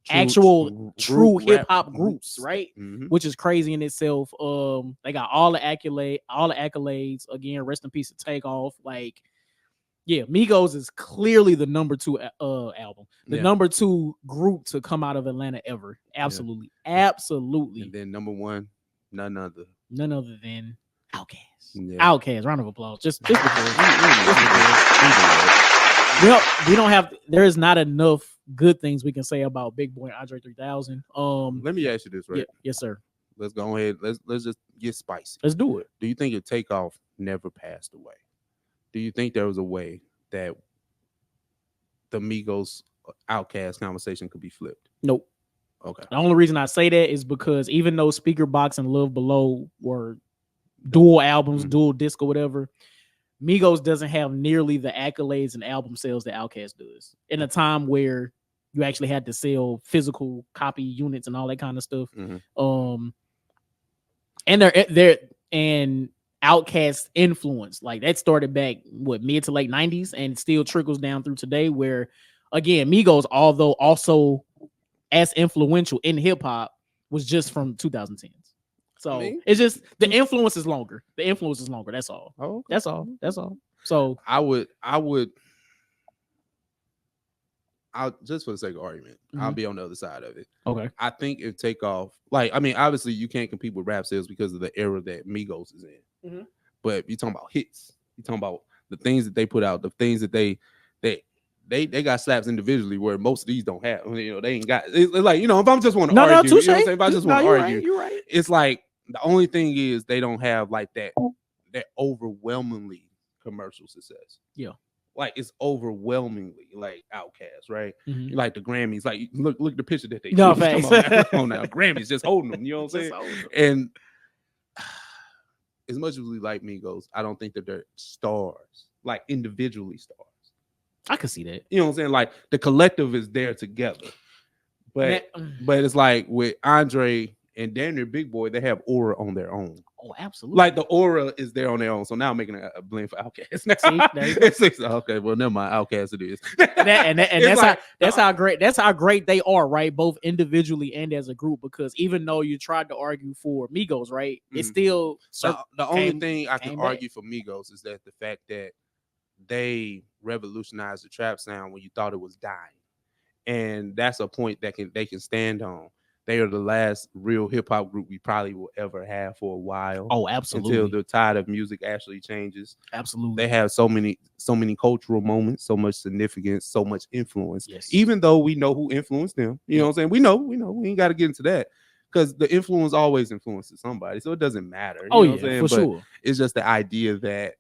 true hip hop groups, right? Mm-hmm. Which is crazy in itself. They got all the accolades. Again, rest in peace to Takeoff. Like, yeah, Migos is clearly the number 2 album, the number 2 group to come out of Atlanta ever. Absolutely, absolutely. And then number 1, none other than Outkast. Yeah. Outkast, round of applause. Just because. We don't have. There is not enough good things we can say about Big Boy and Andre 3000. Let me ask you this, right? Yes, sir. Let's go ahead. Let's just get spicy. Let's do it. Do you think if Takeoff never passed away, do you think there was a way that the Migos Outkast conversation could be flipped? Nope. Okay. The only reason I say that is because even though Speaker Box and Love Below were dual albums, dual disc or whatever, Migos doesn't have nearly the accolades and album sales that Outkast does. In a time where you actually had to sell physical copy units and all that kind of stuff. Mm-hmm. And they're Outkast influence, like that started back mid to late 90s and still trickles down through today, where again Migos, although also as influential in hip hop, was just from 2010s. So it's just the influence is longer. That's all. Oh, okay. That's all. So I'll just for the sake of argument, I'll be on the other side of it. Okay. I think if Takeoff, obviously you can't compete with rap sales because of the era that Migos is in. Mm-hmm. But you're talking about hits. You're talking about the things that they put out, the things that they got slaps individually where most of these don't have. They ain't got. It's like, if I'm just want to argue, touche. If I just want to argue, you're right. It's like the only thing is they don't have like that overwhelmingly commercial success. Yeah. Like it's overwhelmingly like Outkast, right? Mm-hmm. Like the Grammys, like look at the picture that they no took. face. Come on now, Grammys just holding them. You know what I'm saying? And as much as we like Migos, I don't think that they're stars, like individually stars. I can see that. You know what I'm saying? Like the collective is there together, but it's like with Andre and damn near Big Boy, they have aura on their own. Oh, absolutely. Like the aura is there on their own. So now I'm making a blame for Outkast. Okay, well, never mind. Outkast it is. That's how great they are, right? Both individually and as a group. Because even though you tried to argue for Migos, right? It's still the only thing I can argue for Migos is that the fact that they revolutionized the trap sound when you thought it was dying, and that's a point that they can stand on. They are the last real hip hop group we probably will ever have for a while. Oh, absolutely. Until the tide of music actually changes. Absolutely. They have so many cultural moments, so much significance, so much influence. Yes. Even though we know who influenced them, you know what I'm saying? We know. We ain't got to get into that because the influence always influences somebody, so it doesn't matter. For sure. It's just the idea that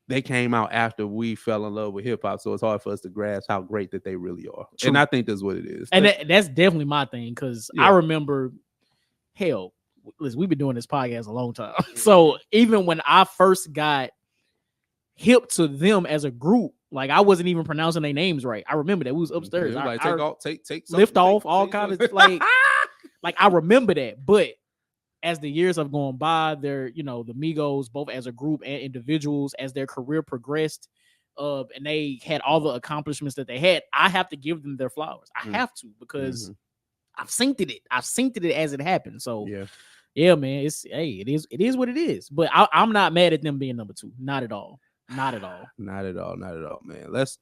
they came out after we fell in love with hip hop, so it's hard for us to grasp how great that they really are. True. And I think that's what it is. And that's definitely my thing, because Yeah. I remember, hell, listen, we've been doing this podcast a long time. So even when I first got hip to them as a group, like I wasn't even pronouncing their names right. I remember that we was upstairs. Yeah, like take lift off, all kind of like I remember that. But as the years have gone by, they're, you know, the Migos, both as a group and individuals, as their career progressed, and they had all the accomplishments that they had, I have to give them their flowers. I have to, because I've synced it. I've synced it as it happened. So yeah, man, it is what it is. But I'm not mad at them being number 2. Not at all. Not at all. Not at all, man. Let's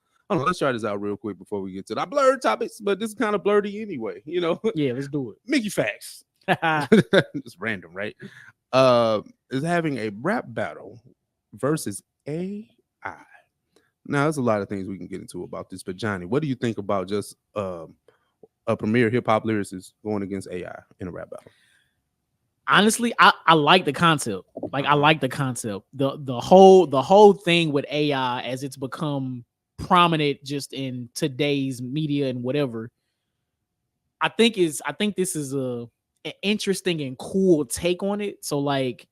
try this out real quick before we get to the blurred topics, but this is kind of blurry anyway, you know. Yeah, let's do it. Mickey Facts. It's random, right? Is having a rap battle versus AI. Now, there's a lot of things we can get into about this, but Johnny, what do you think about just a premier hip hop lyricist going against AI in a rap battle? Honestly, I like the concept. Like, I like the concept. The whole thing with AI as it's become prominent just in today's media and whatever. I think this is an interesting and cool take on it. So like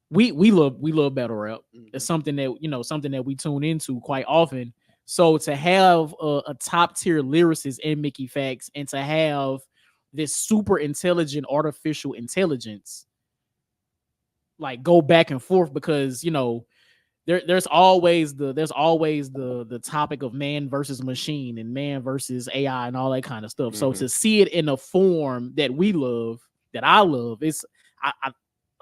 we love battle rap. It's something that we tune into quite often. So to have a top tier lyricist in Mickey Facts, and to have this super intelligent artificial intelligence like go back and forth, because, you know, there's always the topic of man versus machine and man versus AI and all that kind of stuff. So to see it in a form that we love, that I love, I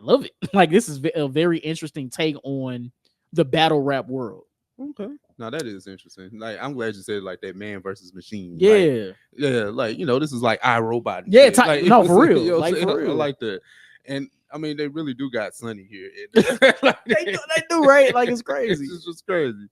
love it. Like, this is a very interesting take on the battle rap world. Okay. Now that is interesting. Like, I'm glad you said it like that, man versus machine. Yeah. Like, you know, this is like iRobot. Yeah, like, no, for real. You know, like, for real. I like that. And I mean, they really do got Sonny here. Like, they do, right? Like, it's crazy. It's just crazy.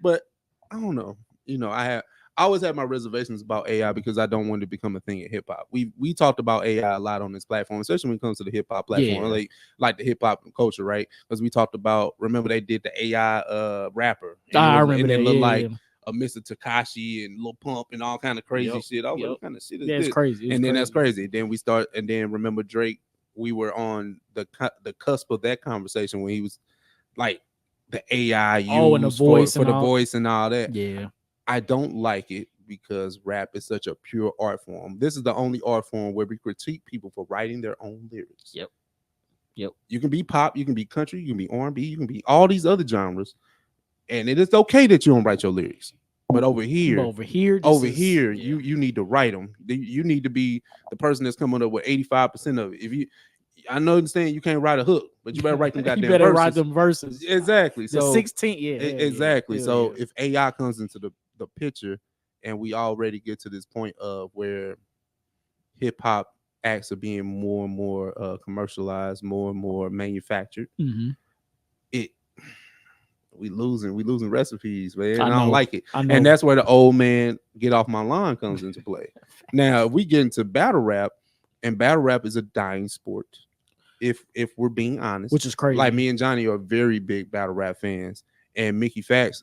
But I don't know. You know, I always had my reservations about AI because I don't want it to become a thing in hip hop. We talked about AI a lot on this platform, especially when it comes to the hip hop platform, like the hip hop culture, right? Because we talked about, remember they did the AI rapper. I remember that. It looked like a Mr. Tekashi and Lil Pump and all kind of crazy shit. I was like, what kind of shit is this? Crazy. That's crazy. Then remember Drake. We were on the cusp of that conversation when he was like the AI and the voice for the voice and all that. Yeah, I don't like it because rap is such a pure art form. This is the only art form where we critique people for writing their own lyrics. Yep. You can be pop, you can be country, you can be R&B, you can be all these other genres, and it is okay that you don't write your lyrics. But over here, you need to write them. You need to be the person that's coming up with 85% of it. I understand you can't write a hook, but you better write them goddamn verses. Write them verses. Exactly. So 16, exactly. Yeah, so if AI comes into the picture, and we already get to this point of where hip hop acts are being more and more commercialized, more and more manufactured, we losing recipes, man. I don't like it. And that's where the old man get off my lawn comes into play. Now, if we get into battle rap, and battle rap is a dying sport, if we're being honest, which is crazy. Like, me and Johnny are very big battle rap fans, and Mickey Facts,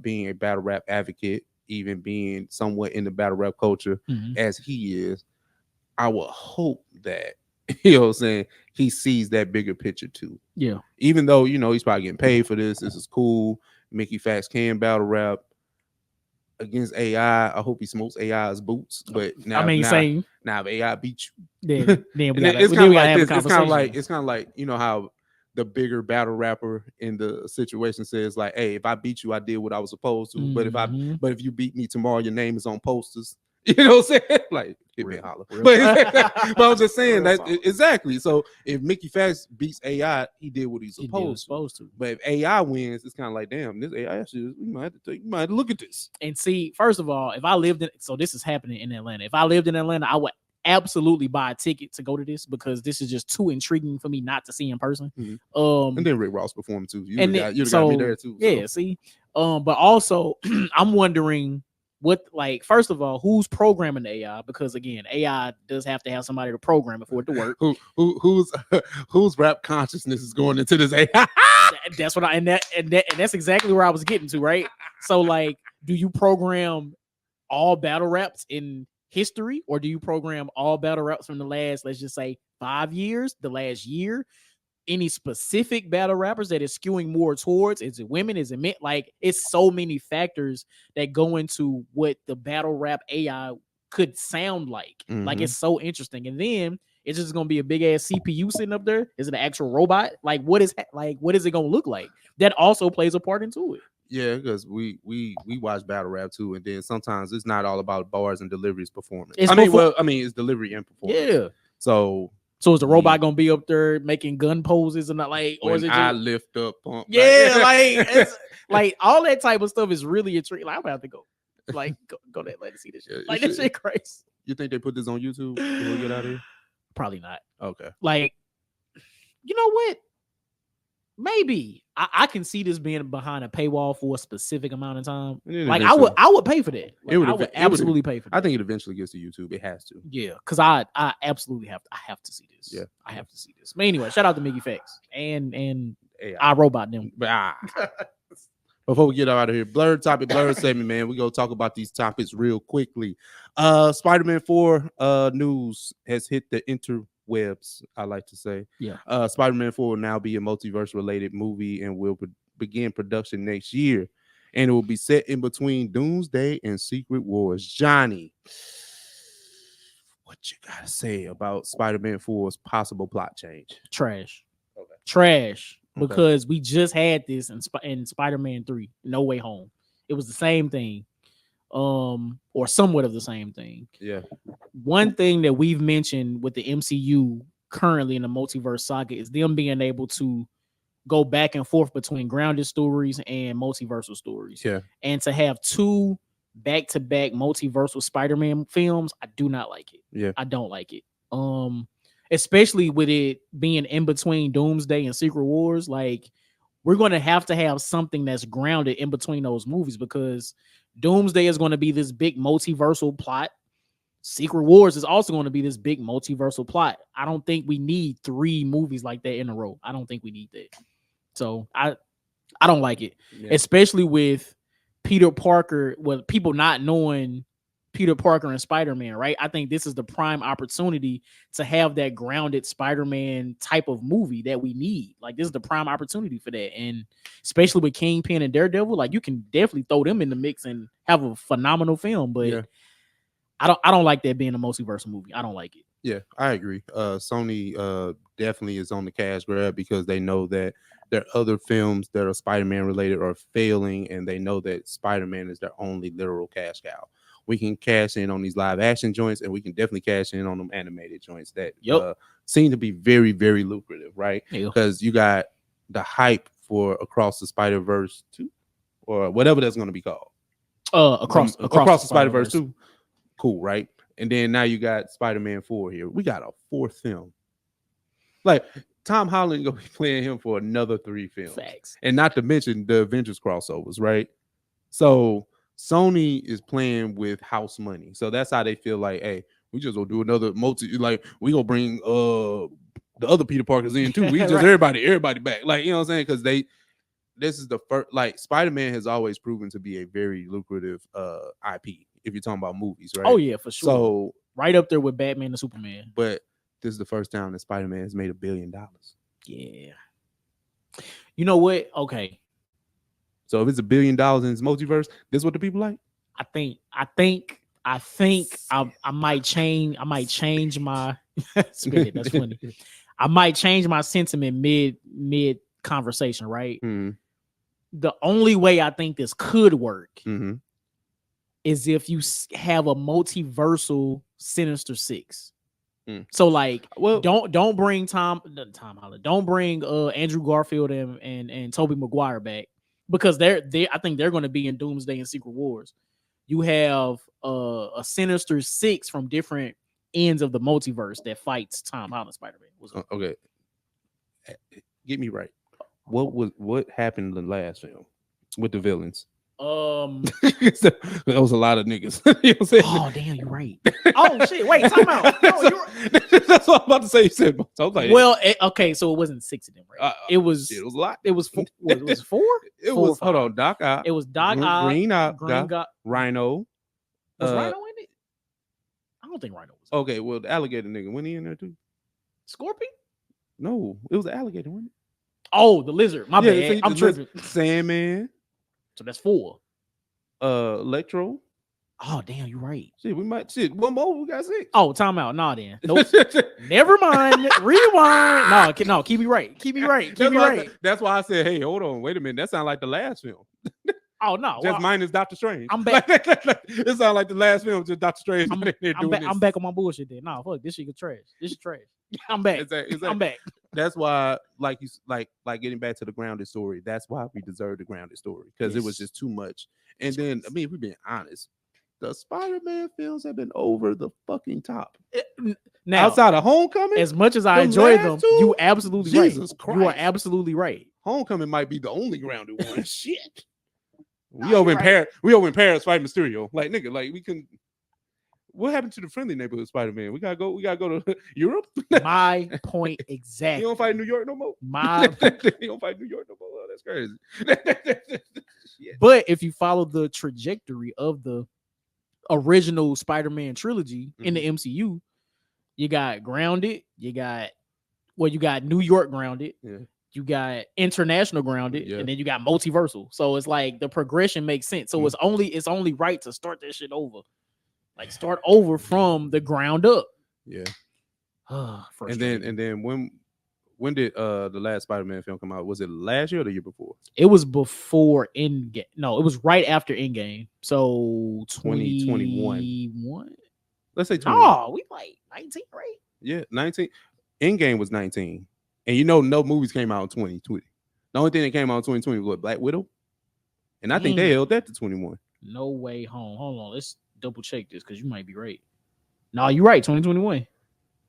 being a battle rap advocate, even being somewhat in the battle rap culture as he is, I would hope that, you know what I'm saying, he sees that bigger picture too. Yeah. Even though, you know, he's probably getting paid for this. This is cool. Mickey Facts can battle rap against AI. I hope he smokes AI's boots. But now, if AI beat you, then it's kind of like this. It's kind of like, you know how the bigger battle rapper in the situation says, like, hey, if I beat you, I did what I was supposed to. But if you beat me tomorrow, your name is on posters. You know what I'm saying? Like, hit me holler. But I'm just saying that exactly. So if Mickey Facts beats AI, he did what he's supposed to. But if AI wins, it's kind of like, damn, this AI shit, you might have to look at this. And see, first of all, if I lived in, so this is happening in Atlanta. If I lived in Atlanta, I would absolutely buy a ticket to go to this, because this is just too intriguing for me not to see in person. And then Rick Ross performed too. You got me there too. Yeah, see. But also I'm wondering, what, like, first of all, who's programming the AI? Because again, AI does have to have somebody to program it for it to work. Whose rap consciousness is going into this AI? That's what and that's exactly where I was getting to, right? So like, do you program all battle raps in history, or do you program all battle raps from the last, let's just say 5 years, the last year? Any specific battle rappers that is skewing more towards? Is it women? Is it men? Like, it's so many factors that go into what the battle rap AI could sound like. Like, it's so interesting. And then it's just gonna be a big ass CPU sitting up there. Is it an actual robot? Like, what is it gonna look like? That also plays a part into it. Yeah, because we watch battle rap too, and then sometimes it's not all about bars and deliveries performance. It's delivery and performance. Yeah. So is the robot gonna be up there making gun poses and not like, or is it just, I lift up pump? Yeah, like it's like all that type of stuff is really intriguing. Like, I'm about to go, like, go there, let me see this shit. Like, this shit crazy. You think they put this on YouTube before we get out of here? Probably not. Okay. Like, you know what? Maybe I can see this being behind a paywall for a specific amount of time. Like, I would pay for that. Like, I would absolutely pay for that. I think it eventually gets to YouTube. It has to. Yeah, because I absolutely have to see this. Yeah, I have to see this. But anyway, shout out to Mickey Facts and iRobot them. Before we get out of here, blurred segment, man. We go talk about these topics real quickly. Spider-Man 4 news has hit the interwebs, I like to say. Yeah. Spider-Man 4 will now be a multiverse related movie and will begin production next year. And it will be set in between Doomsday and Secret Wars. Johnny, what you gotta say about Spider-Man 4's possible plot change? Trash. Okay. Trash. Because we just had this in Spider-Man 3, No Way Home. It was the same thing. Or somewhat of the same thing. Yeah. One thing that we've mentioned with the MCU currently in the multiverse saga is them being able to go back and forth between grounded stories and multiversal stories. Yeah. And to have 2 back-to-back multiversal Spider-Man films, I do not like it. Yeah. I don't like it. Especially with it being in between Doomsday and Secret Wars. Like, we're going to have something that's grounded in between those movies, because Doomsday is going to be this big multiversal plot. Secret Wars is also going to be this big multiversal plot. I don't think we need 3 movies like that in a row. I don't think we need that. So I don't like it, especially with Peter Parker, with people not knowing Peter Parker and Spider-Man, right? I think this is the prime opportunity to have that grounded Spider-Man type of movie that we need. Like, this is the prime opportunity for that. And especially with Kingpin and Daredevil, like, you can definitely throw them in the mix and have a phenomenal film. But I don't like that being a multiverse movie. I don't like it. Yeah, I agree. Sony definitely is on the cash grab because they know that their other films that are Spider-Man related are failing, and they know that Spider-Man is their only literal cash cow. We can cash in on these live action joints, and we can definitely cash in on them animated joints that seem to be very, very lucrative, right? Because you got the hype for Across the Spider-Verse 2 or whatever that's going to be called. Across the Spider-Verse 2. Cool, right? And then now you got Spider-Man 4 here. We got a 4th film. Like, Tom Holland gonna be playing him for another 3 films. Facts. And not to mention the Avengers crossovers, right? So Sony is playing with house money. So that's how they feel like, hey, we just gonna do another we gonna bring the other Peter Parkers in too. We just right. everybody back. Like, you know what I'm saying? Because this is the first, like, Spider-Man has always proven to be a very lucrative IP if you're talking about movies, right? Oh yeah, for sure. So right up there with Batman and Superman. But this is the first time that Spider-Man has made $1 billion. Yeah. You know what? Okay. So if it's $1 billion in its multiverse, this is what the people like? I think I might change my spin it. That's funny. I might change my sentiment mid conversation, right? Mm-hmm. The only way I think this could work is if you have a multiversal Sinister Six. So like, don't bring Tom Holland, don't bring Andrew Garfield and Tobey Maguire back, because I think they're going to be in Doomsday and Secret Wars. You have a Sinister Six from different ends of the multiverse that fights Tom Holland Spider-Man. Okay, get me right. What happened in the last film with the villains? That was a lot of niggas. You know what I'm saying? Oh damn, you're right. Oh shit, wait, time out. No, you're right. That's what I'm about to say. You said, so I was like, Well, okay, so it wasn't 6 of them, right? It was shit, it was a lot. It was four. Was it 4? It Four was hold on, Doc Ock. It was Doc Ock, Green Ock, Rhino. Rhino. Was Rhino in it? I don't think Rhino was. Okay, well, the alligator nigga, went he in there too? Scorpion? No, it was the alligator, wasn't it? Oh, the lizard. My bad. See, I'm tripping. Sandman. So that's 4. Electro. Oh damn, you're right. Shit, we might one more. We got 6. Oh, time out. Nah, then. Nope. Never mind. Rewind. No, keep me right. Keep me right. Keep me right. That's why I said, hey, hold on, wait a minute. That sounds like the last film. Oh no, just minus Doctor Strange. I'm back. It sounds like the last film, just Doctor Strange. I'm back on my bullshit then. Nah, fuck this shit get trash. This is trash. I'm back. Exactly. I'm back. That's why, like getting back to the grounded story. That's why we deserve the grounded story, because it was just too much. And then, I mean, if we're being honest, the Spider-Man films have been over the fucking top. Now, outside of Homecoming, as much as I enjoy them, you absolutely Jesus right. Christ. You are absolutely right. Homecoming might be the only grounded one. Shit. We over in Paris. We over in Paris fighting Mysterio. Like, nigga, like we can. What happened to the friendly neighborhood Spider-Man? We gotta go to Europe. My point exactly. You don't fight New York no more. You don't fight New York no more. Oh, that's crazy. But if you follow the trajectory of the original Spider-Man trilogy in the MCU, you got Grounded, you got New York Grounded, you got International Grounded, and then you got Multiversal. So it's like the progression makes sense. So it's only right to start that shit over. Like start over from the ground up. Yeah. and then when did the last Spider-Man film come out? Was it last year or the year before? It was before Endgame. No, it was right after Endgame. So 2021. Let's say 20. No, we like 19, right? Yeah, 19. Endgame was 19. And you know, no movies came out in 2020. The only thing that came out in 2020 was what, Black Widow? And I think they held that to 21. No Way Home. Hold on, let's double check this because you might be right. No, you're right. 2021.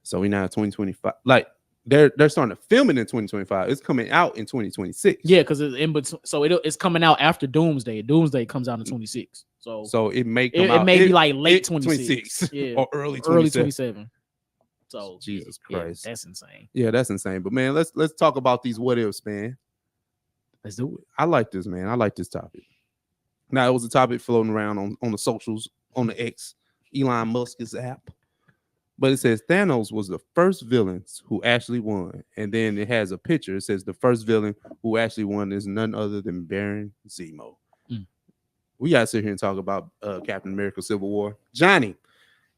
So we now 2025. Like they're starting to film it in 2025. It's coming out in 2026. Yeah, because it's in between. So it's coming out after Doomsday. Doomsday comes out in 26. So it may come out. It may be like late 26. Yeah, or early 27. So Jesus Christ, that's insane. Yeah, that's insane. But man, let's talk about these what ifs, man. Let's do it. I like this, man. I like this topic. Now it was a topic floating around on the socials, on the X, Elon Musk's app. But it says Thanos was the first villain who actually won. And then it has a picture. It says the first villain who actually won is none other than Baron Zemo. We got to sit here and talk about Captain America Civil War. Johnny,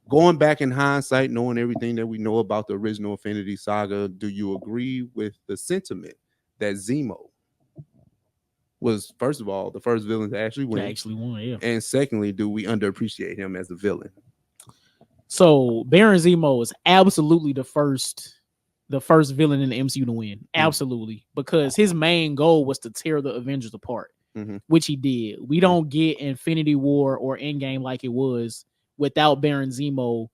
going back in hindsight, knowing everything that we know about the original Infinity Saga, do you agree with the sentiment that Zemo was, first of all, the first villain to actually win? Yeah. And secondly, do we underappreciate him as a villain? So Baron Zemo is absolutely the first villain in the MCU to win. Absolutely. Because his main goal was to tear the Avengers apart, which he did. We don't get Infinity War or Endgame like it was without Baron Zemo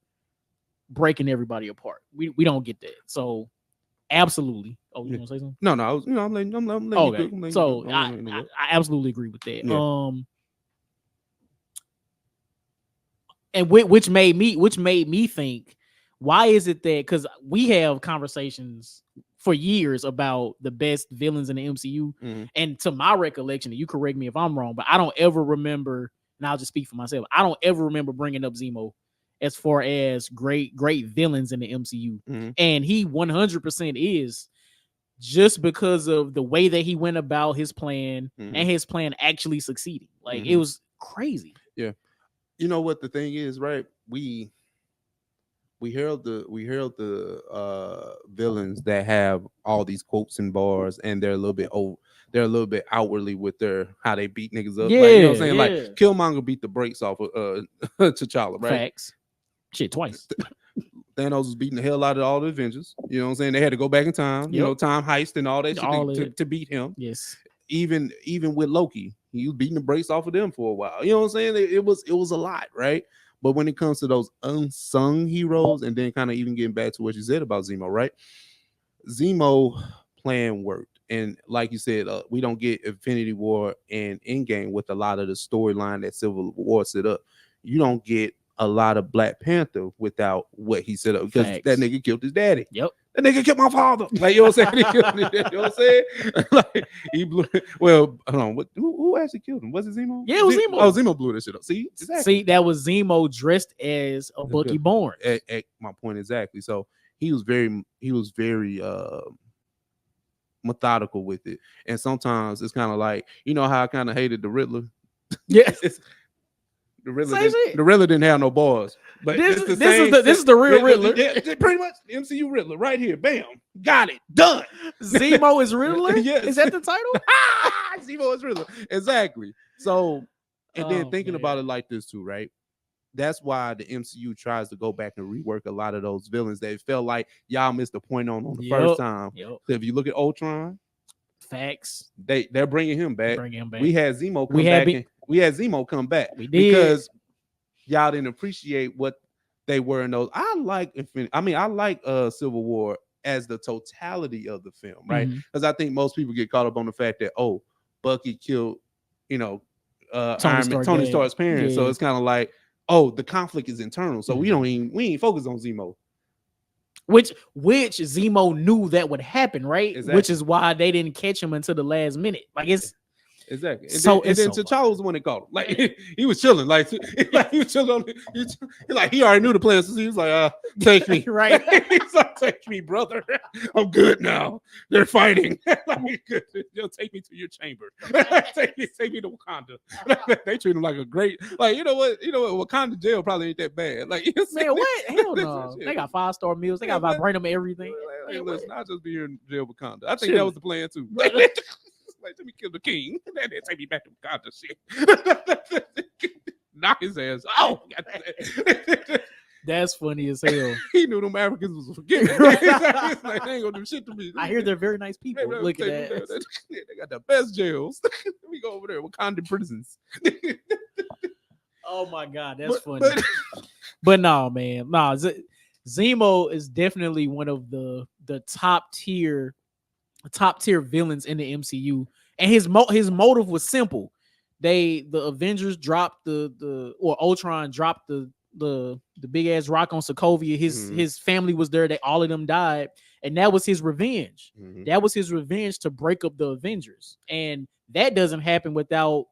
breaking everybody apart. We don't get that. So absolutely. Oh, you want to say something? No, I'm letting okay. I absolutely agree with that. Yeah. And which made me think, why is it that, because we have conversations for years about the best villains in the MCU, and to my recollection, and you correct me if I'm wrong, but I don't ever remember, and I'll just speak for myself, I don't ever remember bringing up Zemo as far as great villains in the MCU, and he 100% is, just because of the way that he went about his plan and his plan actually succeeding. Like it was crazy. Yeah. You know what the thing is, right? We herald the villains that have all these quotes and bars, and they're a little bit outwardly with their how they beat niggas up. Yeah, like, you know what I'm saying? Like Killmonger beat the brakes off of T'Challa, right? Facts. Shit, twice. Thanos was beating the hell out of all the Avengers. You know what I'm saying? They had to go back in time, you know, time heist and all that shit to beat him. Yes. Even with Loki, he was beating the brakes off of them for a while. You know what I'm saying? It was a lot, right? But when it comes to those unsung heroes, and then kind of even getting back to what you said about Zemo, right? Zemo plan worked. And like you said, we don't get Infinity War and Endgame with a lot of the storyline that Civil War set up. You don't get a lot of Black Panther without what he set up, because that nigga killed his daddy. Yep. That nigga killed my father. Like, you know what I'm saying? You know what I'm saying? Like, he blew. Well, hold on. Who actually killed him? Was it Zemo? Yeah, it was Zemo. Oh, Zemo blew this shit up. See, exactly. See, that was Zemo dressed as a Bucky Barnes. At my point exactly. So he was very methodical with it. And sometimes it's kind of like, you know how I kind of hated the Riddler. Yes. The Riddler didn't have no bars, but this is the real Riddler. Yeah, pretty much the MCU Riddler right here. Bam, got it, done. Zemo is Riddler. Yes. Is that the title? Zemo is Riddler. Exactly. So, and then thinking about it like this too, right? That's why the MCU tries to go back and rework a lot of those villains that felt like y'all missed the point on the first time. So if you look at Ultron, facts, they're bringing him back. We had Zemo come back. We had Zemo come back. We did, because y'all didn't appreciate what they were in those. I like Civil War as the totality of the film, right? Because I think most people get caught up on the fact that Bucky killed, Tony Stark's parents. So it's kind of like, the conflict is internal. So we ain't focus on Zemo. Which Zemo knew that would happen, right? Exactly. Which is why they didn't catch him until the last minute. Like, it's exactly. And then T'Challa was the one that caught him. Like, he was chilling. Like he was chilling. He already knew the plan. So he was like, take me. Right. He's like, take me, brother. I'm good now. They're fighting. They'll take me to your chamber. take me to Wakanda. They treat him like a great, like, you know what? Wakanda jail probably ain't that bad. Like, man, what? Hell no. They got 5-star meals. They got vibranium and everything. Hey, listen, I'll just be here in jail Wakanda. I think that was the plan too. Like, let me kill the king. Then take me back to Wakanda shit. Knock his ass. Oh, that's funny as hell. He knew them Africans was forgetting. Like, they ain't gonna do shit to me. I hear they're very nice people. Look at that. They got the best jails. Let me go over there. Wakanda prisons. Oh my God, that's funny. But no, man. No, Zemo is definitely one of the top tier villains in the MCU, and his motive was simple. The Avengers dropped or Ultron dropped the big ass rock on Sokovia. His family was there. All of them died, and that was his revenge. That was his revenge to break up the Avengers, and that doesn't happen without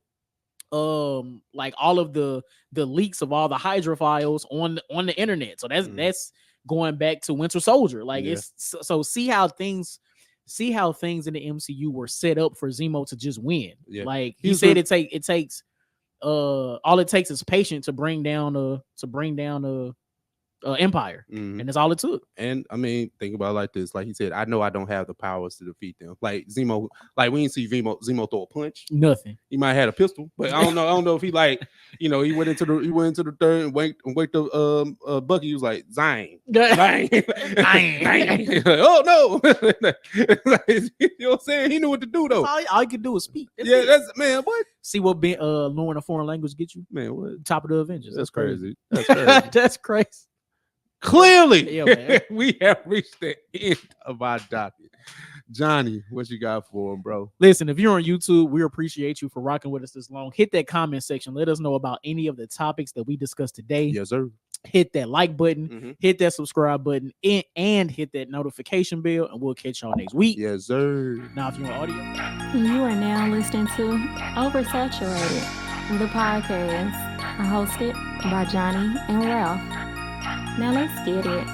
like all of the leaks of all the Hydra files on the internet. So that's going back to Winter Soldier. Like, it's so see how things in the MCU were set up for Zemo to just win. Yeah. Like he said, it takes all it takes is patience to bring down a empire, and that's all it took. And I mean, think about it like this. Like he said, I know I don't have the powers to defeat them. Like Zemo, like we didn't see Zemo throw a punch. Nothing. He might have had a pistol, but I don't know if he he went into the third and waked up Bucky. He was like, Zang. Oh no. You know what I'm saying? He knew what to do though. All he could do is speak. That's man, what? See what learning a foreign language get you? Man, what? Top of the Avengers. That's crazy. That's crazy. That's crazy. Clearly, we have reached the end of our docket. Johnny, what you got for him, bro? Listen, if you're on YouTube, we appreciate you for rocking with us this long. Hit that comment section. Let us know about any of the topics that we discussed today. Yes, sir. Hit that like button, hit that subscribe button, and hit that notification bell, and we'll catch y'all next week. Yes, sir. Now, if you want audio, you are now listening to Oversaturated, the podcast hosted by Johnnie and Ralph. Now let's get it.